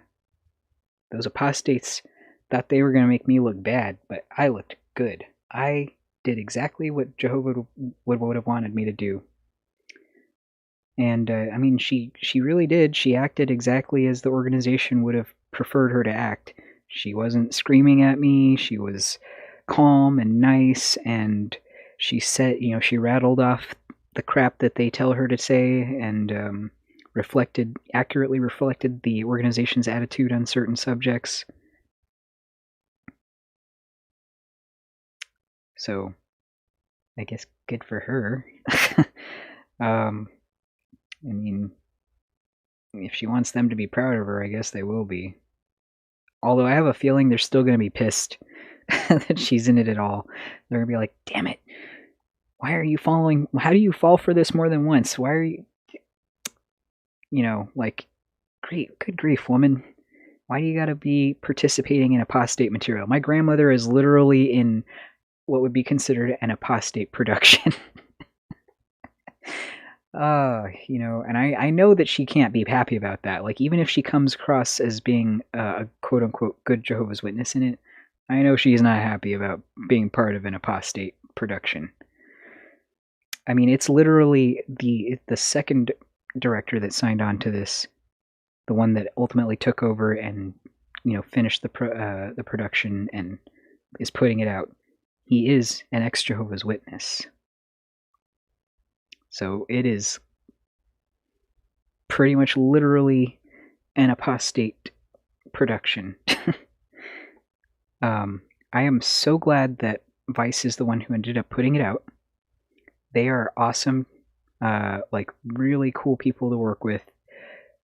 Those apostates thought they were going to make me look bad, but I looked good. I did exactly what Jehovah would have wanted me to do. And, I mean, she really did. She acted exactly as the organization would have preferred her to act. She wasn't screaming at me. She was calm and nice, and she said, she rattled off the crap that they tell her to say, and accurately reflected the organization's attitude on certain subjects. So, I guess good for her. I mean, if she wants them to be proud of her, I guess they will be. Although I have a feeling they're still going to be pissed that she's in it at all. They're going to be like, damn it. Why are you following? How do you fall for this more than once? Why are you... like, good grief, woman. Why do you gotta be participating in apostate material? My grandmother is literally in what would be considered an apostate production. And I know that she can't be happy about that. Like, even if she comes across as being a quote-unquote good Jehovah's Witness in it, I know she's not happy about being part of an apostate production. I mean, it's literally the second director that signed on to this, the one that ultimately took over and finished the production and is putting it out. He is an ex-Jehovah's Witness. So it is pretty much literally an apostate production. I am so glad that Vice is the one who ended up putting it out. They are awesome, really cool people to work with.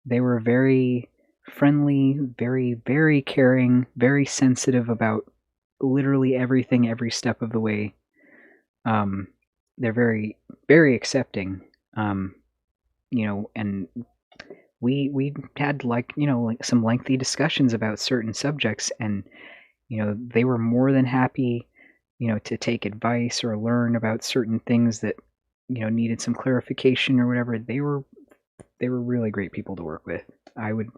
They were very friendly, very, very caring, very sensitive about literally everything, every step of the way. They're very, very accepting, and we had some lengthy discussions about certain subjects, and they were more than happy to take advice or learn about certain things that needed some clarification or whatever. They were really great people to work with. I would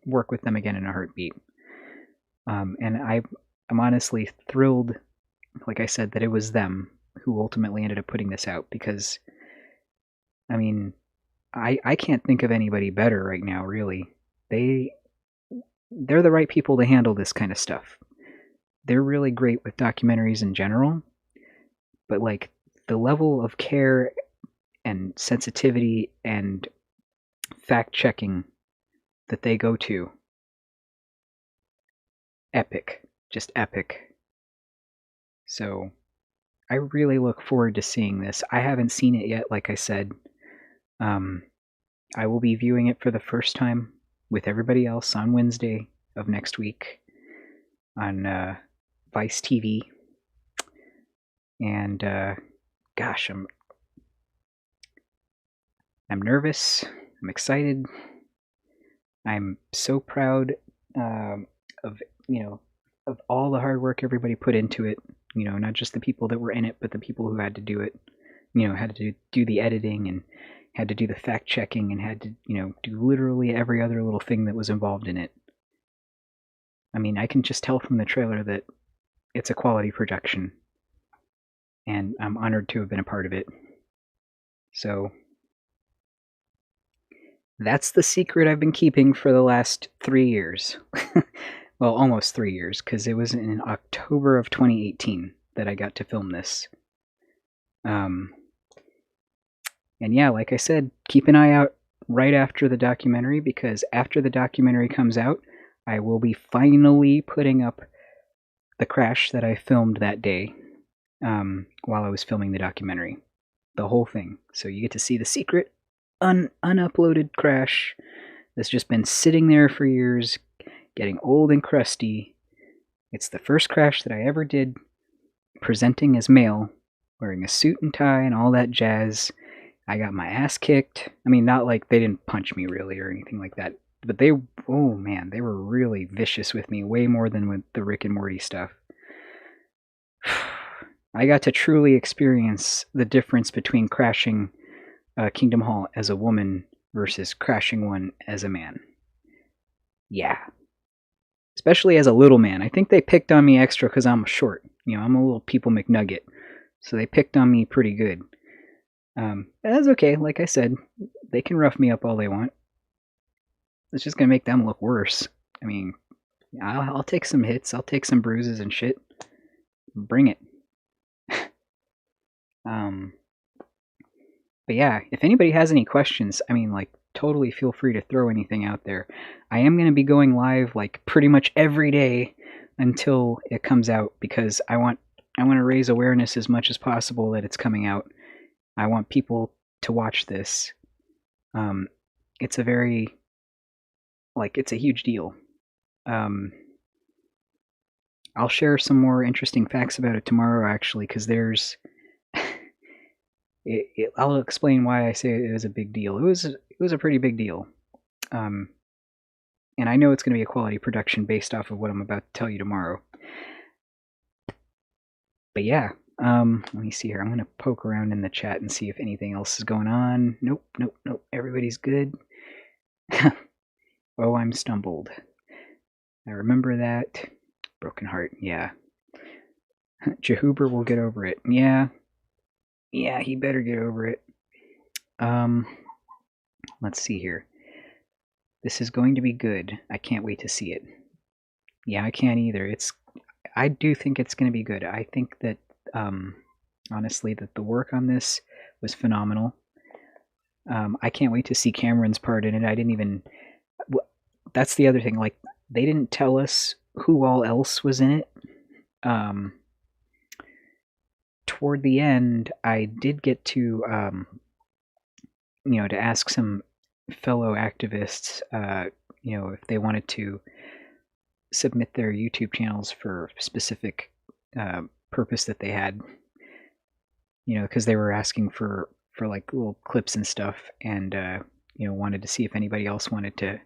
work with them again in a heartbeat. And I'm honestly thrilled, like I said, that it was them who ultimately ended up putting this out, because I mean, I can't think of anybody better right now, really. They're the right people to handle this kind of stuff. They're really great with documentaries in general, but like the level of care and sensitivity and fact checking that they go to, epic, just epic. So I really look forward to seeing this. I haven't seen it yet, like I said. I will be viewing it for the first time with everybody else on Wednesday of next week on Vice TV. And gosh, I'm nervous. I'm excited. I'm so proud of all the hard work everybody put into it. Not just the people that were in it, but the people who had to do it. Had to do the editing and had to do the fact checking and had to do literally every other little thing that was involved in it. I mean, I can just tell from the trailer that it's a quality production, and I'm honored to have been a part of it. So that's the secret I've been keeping for the last 3 years. Well, almost 3 years, because it was in October of 2018 that I got to film this. And yeah, like I said, keep an eye out right after the documentary, because after the documentary comes out, I will be finally putting up the crash that I filmed that day while I was filming the documentary. The whole thing. So you get to see the secret unuploaded crash that's just been sitting there for years, getting old and crusty. It's the first crash that I ever did presenting as male, wearing a suit and tie and all that jazz. I got my ass kicked. I mean, not like they didn't punch me really or anything like that, but they, oh man, they were really vicious with me, way more than with the Rick and Morty stuff. I got to truly experience the difference between crashing Kingdom Hall as a woman versus crashing one as a man. Yeah. Especially as a little man. I think they picked on me extra because I'm short. You know, I'm a little people McNugget. So they picked on me pretty good. That's okay. Like I said, they can rough me up all they want. It's just going to make them look worse. I mean, I'll take some hits. I'll take some bruises and shit. Bring it. But yeah, if anybody has any questions, I mean, like, totally feel free to throw anything out there. I am going to be going live, like, pretty much every day until it comes out, because I want to raise awareness as much as possible that it's coming out. I want people to watch this. It's a very, like, it's a huge deal. I'll share some more interesting facts about it tomorrow, actually, because there's... I'll explain why I say it is a big deal. It was a pretty big deal. And I know it's going to be a quality production based off of what I'm about to tell you tomorrow. But yeah, let me see here. I'm going to poke around in the chat and see if anything else is going on. Nope. Everybody's good. Oh, I'm stumbled. I remember that. Broken heart, yeah. Jehovah will get over it. Yeah, he better get over it. Let's see here. This is going to be good. I can't wait to see it. Yeah, I can't either. I do think it's going to be good. I think that, honestly, that the work on this was phenomenal. I can't wait to see Cameron's part in it. I didn't even... That's the other thing. Like, they didn't tell us who all else was in it. Toward the end, I did get to, to ask some fellow activists, if they wanted to submit their YouTube channels for a specific purpose that they had, because they were asking for like little clips and stuff, and, wanted to see if anybody else wanted to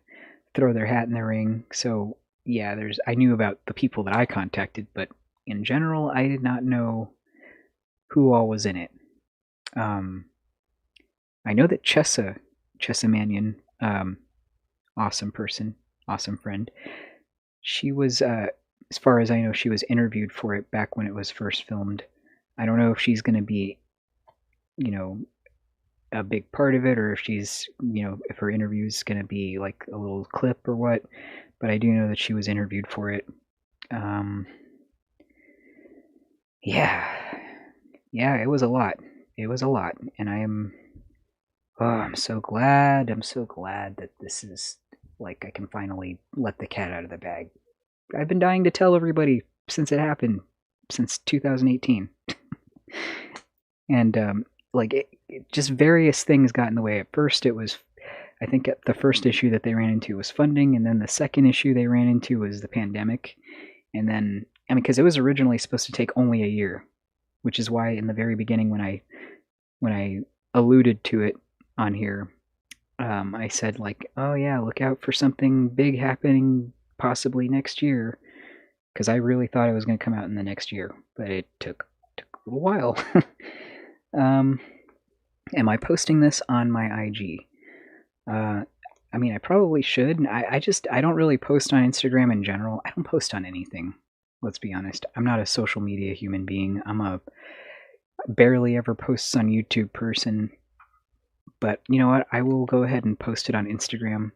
throw their hat in the ring. So, yeah, I knew about the people that I contacted, but in general, I did not know who all was in it. I know that Chessa Mannion, awesome person, awesome friend. She was, as far as I know, she was interviewed for it back when it was first filmed. I don't know if she's going to be, a big part of it, or if she's, if her interview is going to be like a little clip or what. But I do know that she was interviewed for it. Yeah, it was a lot. And I'm so glad. I'm so glad that this is, like, I can finally let the cat out of the bag. I've been dying to tell everybody since it happened, since 2018. And, just various things got in the way. At first, it was, I think the first issue that they ran into was funding, and then the second issue they ran into was the pandemic. And then, because it was originally supposed to take only a year, which is why in the very beginning when I alluded to it on here, I said, like, oh yeah, look out for something big happening possibly next year, because I really thought it was going to come out in the next year, but it took a little while. Am I posting this on my IG? I probably should. I don't really post on Instagram in general. I don't post on anything. Let's be honest. I'm not a social media human being. I'm a barely ever posts on YouTube person. But you know what? I will go ahead and post it on Instagram.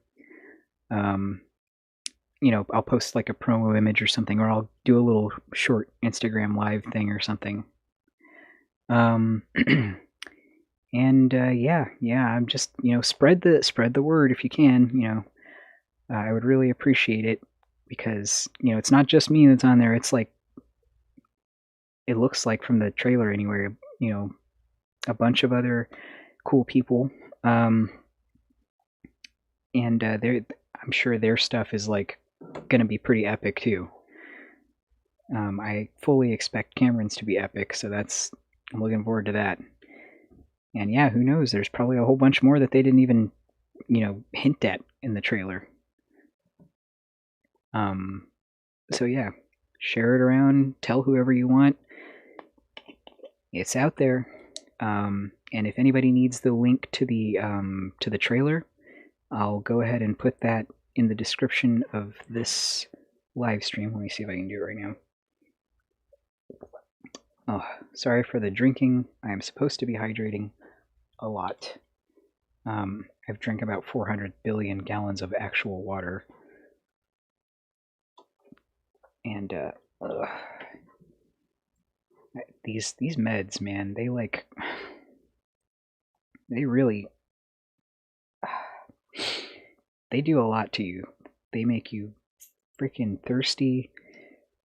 I'll post like a promo image or something, or I'll do a little short Instagram live thing or something. And I'm just, spread the word if you can. I would really appreciate it, because it's not just me that's on there. It's like it looks like from the trailer anyway, you know, a bunch of other cool people. And I'm sure their stuff is like going to be pretty epic too. I fully expect Cameron's to be epic, so I'm looking forward to that. And yeah, who knows? There's probably a whole bunch more that they didn't even, hint at in the trailer. So yeah, share it around, tell whoever you want. It's out there. And if anybody needs the link to the trailer, I'll go ahead and put that in the description of this live stream. Let me see if I can do it right now. Oh, sorry for the drinking. I am supposed to be hydrating a lot. I've drank about 400 billion gallons of actual water. And these meds, man, they really they do a lot to you. They make you freaking thirsty.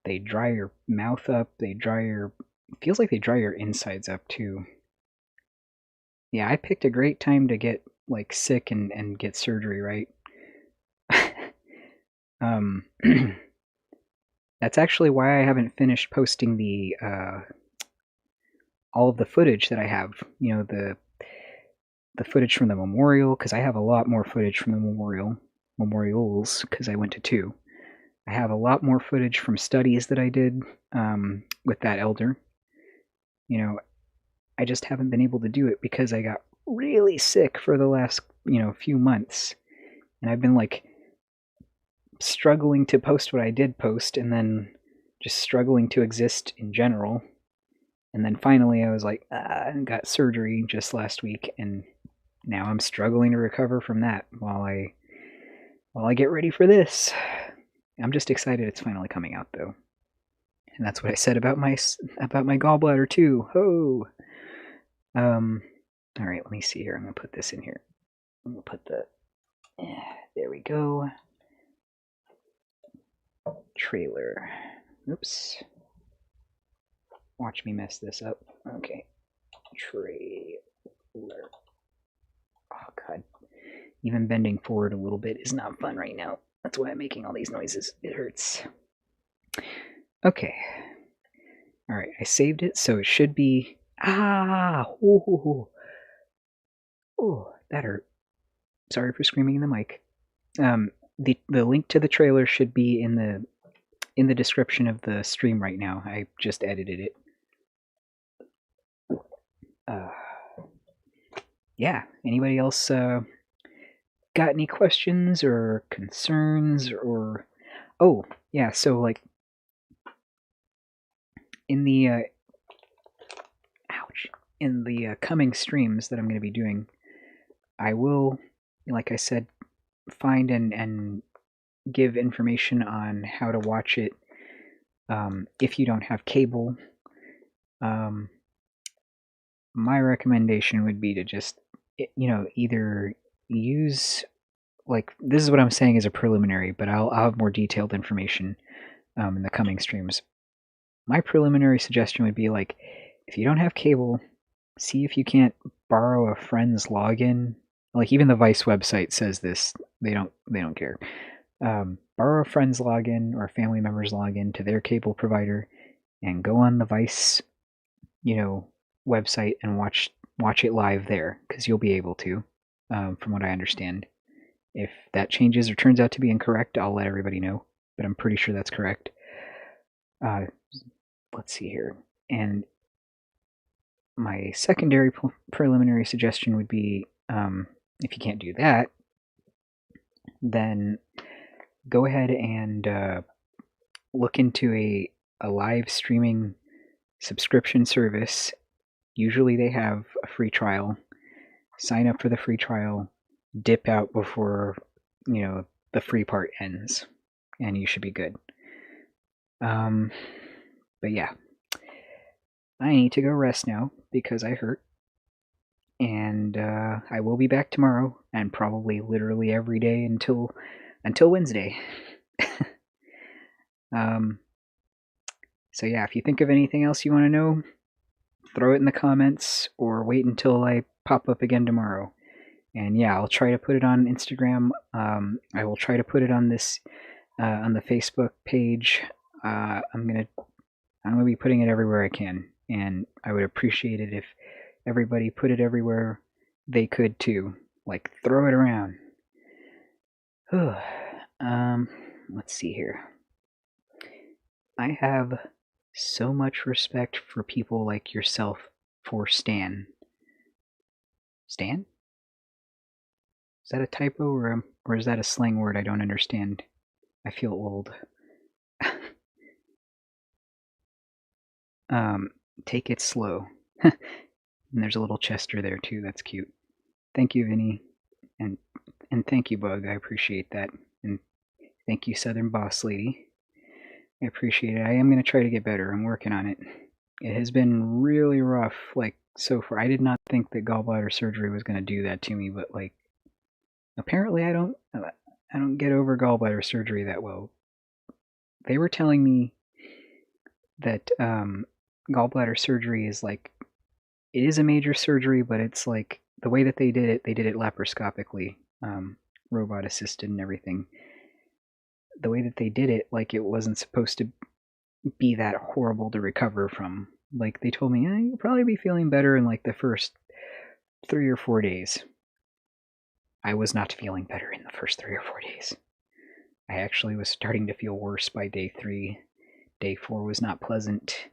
They dry your mouth up. Feels like they dry your insides up too. Yeah, I picked a great time to get like sick and get surgery, right? That's actually why I haven't finished posting the all of the footage that I have. You know, the footage from the memorial, because I have a lot more footage from the memorials, because I went to 2. I have a lot more footage from studies that I did with that elder. You know, I just haven't been able to do it because I got really sick for the last, few months. And I've been like struggling to post what I did post, and then just struggling to exist in general. And then finally I was like, I got surgery just last week, and now I'm struggling to recover from that while I get ready for this. I'm just excited it's finally coming out though. And that's what I said about my gallbladder too. Oh. All right, let me see here. I'm going to put this in here. I'm going to put there we go. Trailer. Oops. Watch me mess this up. Okay. Trailer. Oh, God. Even bending forward a little bit is not fun right now. That's why I'm making all these noises. It hurts. Okay. Alright, I saved it, so it should be... Oh, that hurt. Sorry for screaming in the mic. The link to the trailer should be in the description of the stream right now. I just edited it. Yeah, anybody else got any questions or concerns or... Oh, yeah, so like in the coming streams that I'm going to be doing, I will, like I said, find and give information on how to watch it if you don't have cable. My recommendation would be to just, either use, like, this is what I'm saying as a preliminary, but I'll have more detailed information in the coming streams. My preliminary suggestion would be, like, if you don't have cable, see if you can't borrow a friend's login. Like, even the Vice website says this. They don't care. Borrow a friend's login or a family member's login to their cable provider and go on the Vice, website and watch it live there, because you'll be able to, from what I understand. If that changes or turns out to be incorrect, I'll let everybody know, but I'm pretty sure that's correct. Let's see here. And my secondary preliminary suggestion would be, if you can't do that, then go ahead and look into a live streaming subscription service. Usually they have a free trial. Sign up for the free trial, dip out before, the free part ends, and you should be good. But yeah, I need to go rest now because I hurt. And I will be back tomorrow, and probably literally every day until Wednesday. So yeah, if you think of anything else you want to know, throw it in the comments or wait until I pop up again tomorrow. And yeah, I'll try to put it on Instagram. I will try to put it on this on the Facebook page. I'm gonna be putting it everywhere I can, and I would appreciate it if everybody put it everywhere they could too. Like throw it around. Let's see here. I have so much respect for people like yourself for Stan. Stan? Is that a typo or is that a slang word I don't understand? I feel old. Take it slow. And there's a little Chester there too. That's cute. Thank you, Vinny, and thank you, Bug. I appreciate that, and thank you, Southern Boss Lady. I appreciate it. I am gonna try to get better. I'm working on it. It has been really rough, like so far. I did not think that gallbladder surgery was gonna do that to me, but like apparently I don't get over gallbladder surgery that well. They were telling me that gallbladder surgery is like it is a major surgery, but it's like the way that they did it laparoscopically, robot assisted and everything. The way that they did it, like it wasn't supposed to be that horrible to recover from. Like they told me, you'll probably be feeling better in like the first 3 or 4 days. I was not feeling better in the first 3 or 4 days. I actually was starting to feel worse by day 3. Day 4 was not pleasant.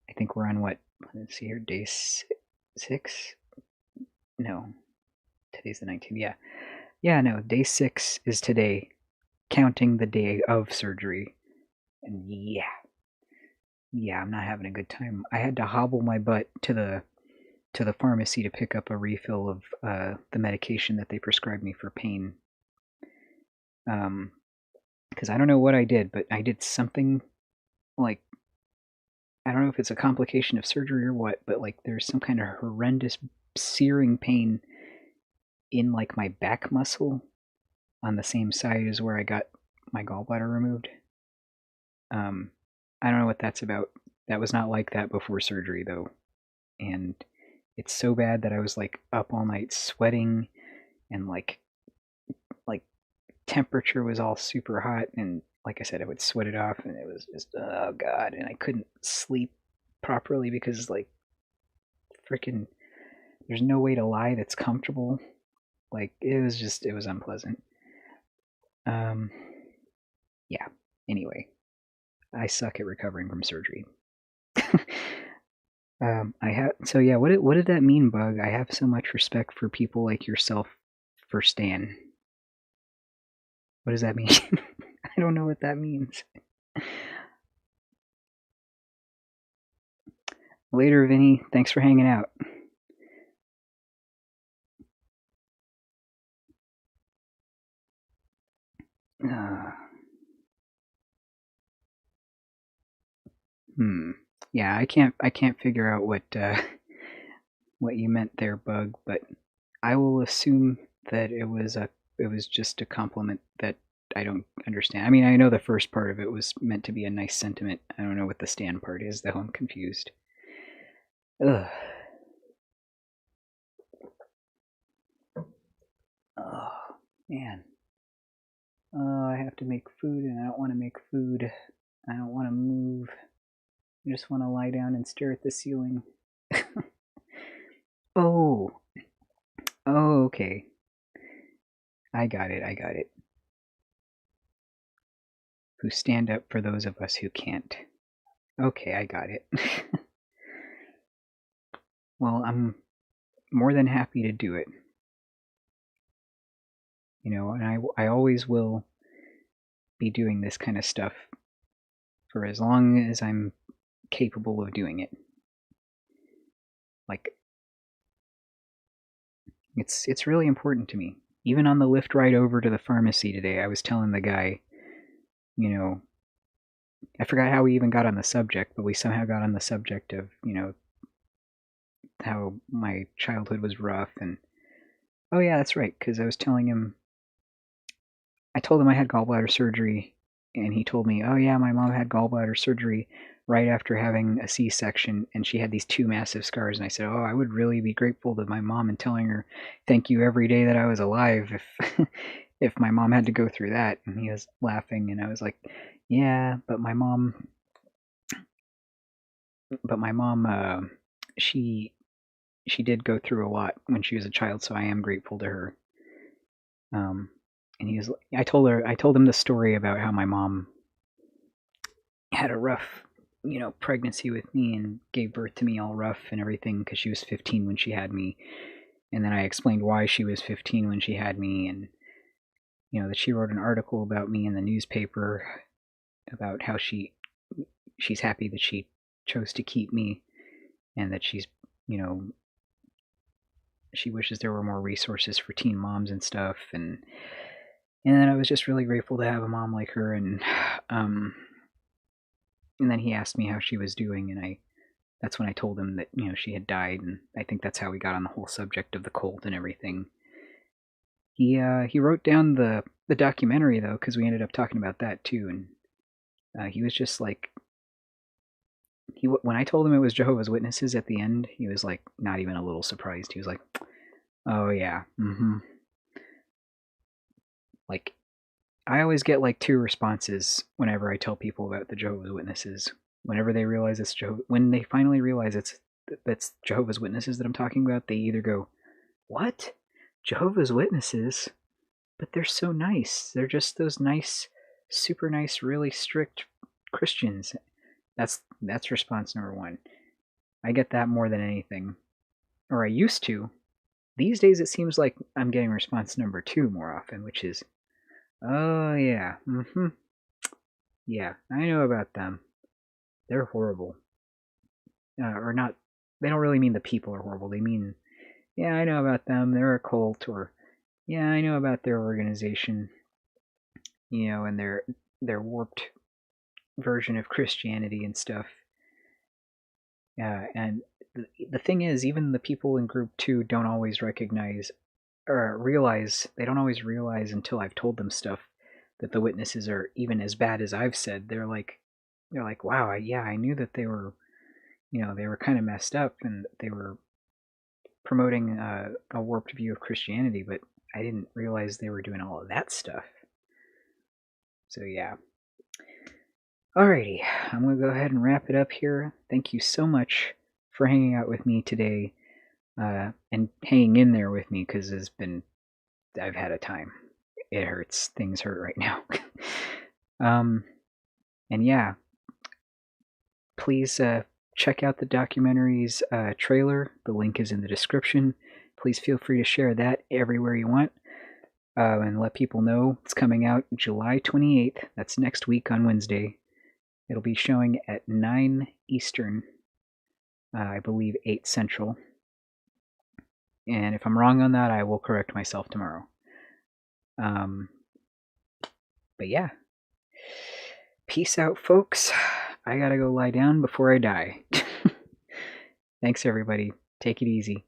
I think we're on what? Let's see here, day 6? No. Today's the 19th. Yeah. Yeah, no, day 6 is today, counting the day of surgery. And yeah, I'm not having a good time. I had to hobble my butt to the pharmacy to pick up a refill of the medication that they prescribed me for pain. Because I don't know what I did, but I did something like, I don't know if it's a complication of surgery or what, but like there's some kind of horrendous searing pain in like my back muscle on the same side as where I got my gallbladder removed. I don't know what that's about. That was not like that before surgery though. And it's so bad that I was like up all night sweating, and like temperature was all super hot, and like I said, I would sweat it off, and it was just, oh god, and I couldn't sleep properly because like freaking there's no way to lie that's comfortable. Like it was unpleasant. Yeah. Anyway, I suck at recovering from surgery. So yeah, what did that mean, Bug? I have so much respect for people like yourself for Stan. What does that mean? I don't know what that means. Later, Vinny. Thanks for hanging out. Yeah, I can't figure out what you meant there, Bug, but I will assume that it was just a compliment that I don't understand. I mean, I know the first part of it was meant to be a nice sentiment. I don't know what the Stan part is, though. I'm confused. Ugh. Oh, man. Oh, I have to make food, and I don't want to make food. I don't want to move. I just want to lie down and stare at the ceiling. Oh, okay. I got it. Who stand up for those of us who can't. Okay, I got it. Well, I'm more than happy to do it. You know, and I always will be doing this kind of stuff for as long as I'm capable of doing it. Like, it's really important to me. Even on the lift ride over to the pharmacy today, I was telling the guy, you know, I forgot how we even got on the subject, but we somehow got on the subject of, you know, how my childhood was rough. And oh yeah, that's right, because I was telling him, I told him I had gallbladder surgery, and he told me, oh yeah, my mom had gallbladder surgery right after having a C-section, and she had these 2 massive scars. And I said, "Oh, I would really be grateful to my mom and telling her thank you every day that I was alive if if my mom had to go through that." And he was laughing, and I was like, "Yeah, but my mom, she did go through a lot when she was a child, so I am grateful to her." And I told him the story about how my mom had a rough, pregnancy with me and gave birth to me all rough and everything because she was 15 when she had me. And then I explained why she was 15 when she had me, and that she wrote an article about me in the newspaper about how she's happy that she chose to keep me, and that she's, she wishes there were more resources for teen moms and stuff. And then I was just really grateful to have a mom like her. And then he asked me how she was doing, and that's when I told him that she had died, and I think that's how we got on the whole subject of the cult and everything. He wrote down the documentary though, because we ended up talking about that too, and he was just like, when I told him it was Jehovah's Witnesses at the end, he was like not even a little surprised. He was like, "Oh yeah, mm-hmm." Like, I always get like 2 responses whenever I tell people about the Jehovah's Witnesses. Whenever they realize when they finally realize that's Jehovah's Witnesses that I'm talking about, they either go, "What? Jehovah's Witnesses? But they're so nice. They're just those nice, super nice, really strict Christians." That's response number 1. I get that more than anything. Or I used to. These days it seems like I'm getting response number 2 more often, which is, "Oh yeah, mm-hmm. Yeah, I know about them. They're horrible." Or not, they don't really mean the people are horrible. They mean, "Yeah, I know about them. They're a cult," or, "Yeah, I know about their organization, and their warped version of Christianity and stuff." And the thing is, even the people in group 2 don't always recognize or realize, they don't always realize until I've told them stuff that the witnesses are even as bad as I've said. They're like, "Wow, I knew that they were, they were kind of messed up and they were promoting a warped view of Christianity, but I didn't realize they were doing all of that stuff." So yeah. Alrighty, I'm going to go ahead and wrap it up here. Thank you so much for hanging out with me today, and hanging in there with me, because I've had a time. It hurts. Things hurt right now. And yeah, please check out the documentary's trailer. The link is in the description. Please feel free to share that everywhere you want, and let people know it's coming out July 28th. That's next week on Wednesday. It'll be showing at 9 Eastern, I believe 8 Central. And if I'm wrong on that, I will correct myself tomorrow. But yeah. Peace out, folks. I gotta go lie down before I die. Thanks, everybody. Take it easy.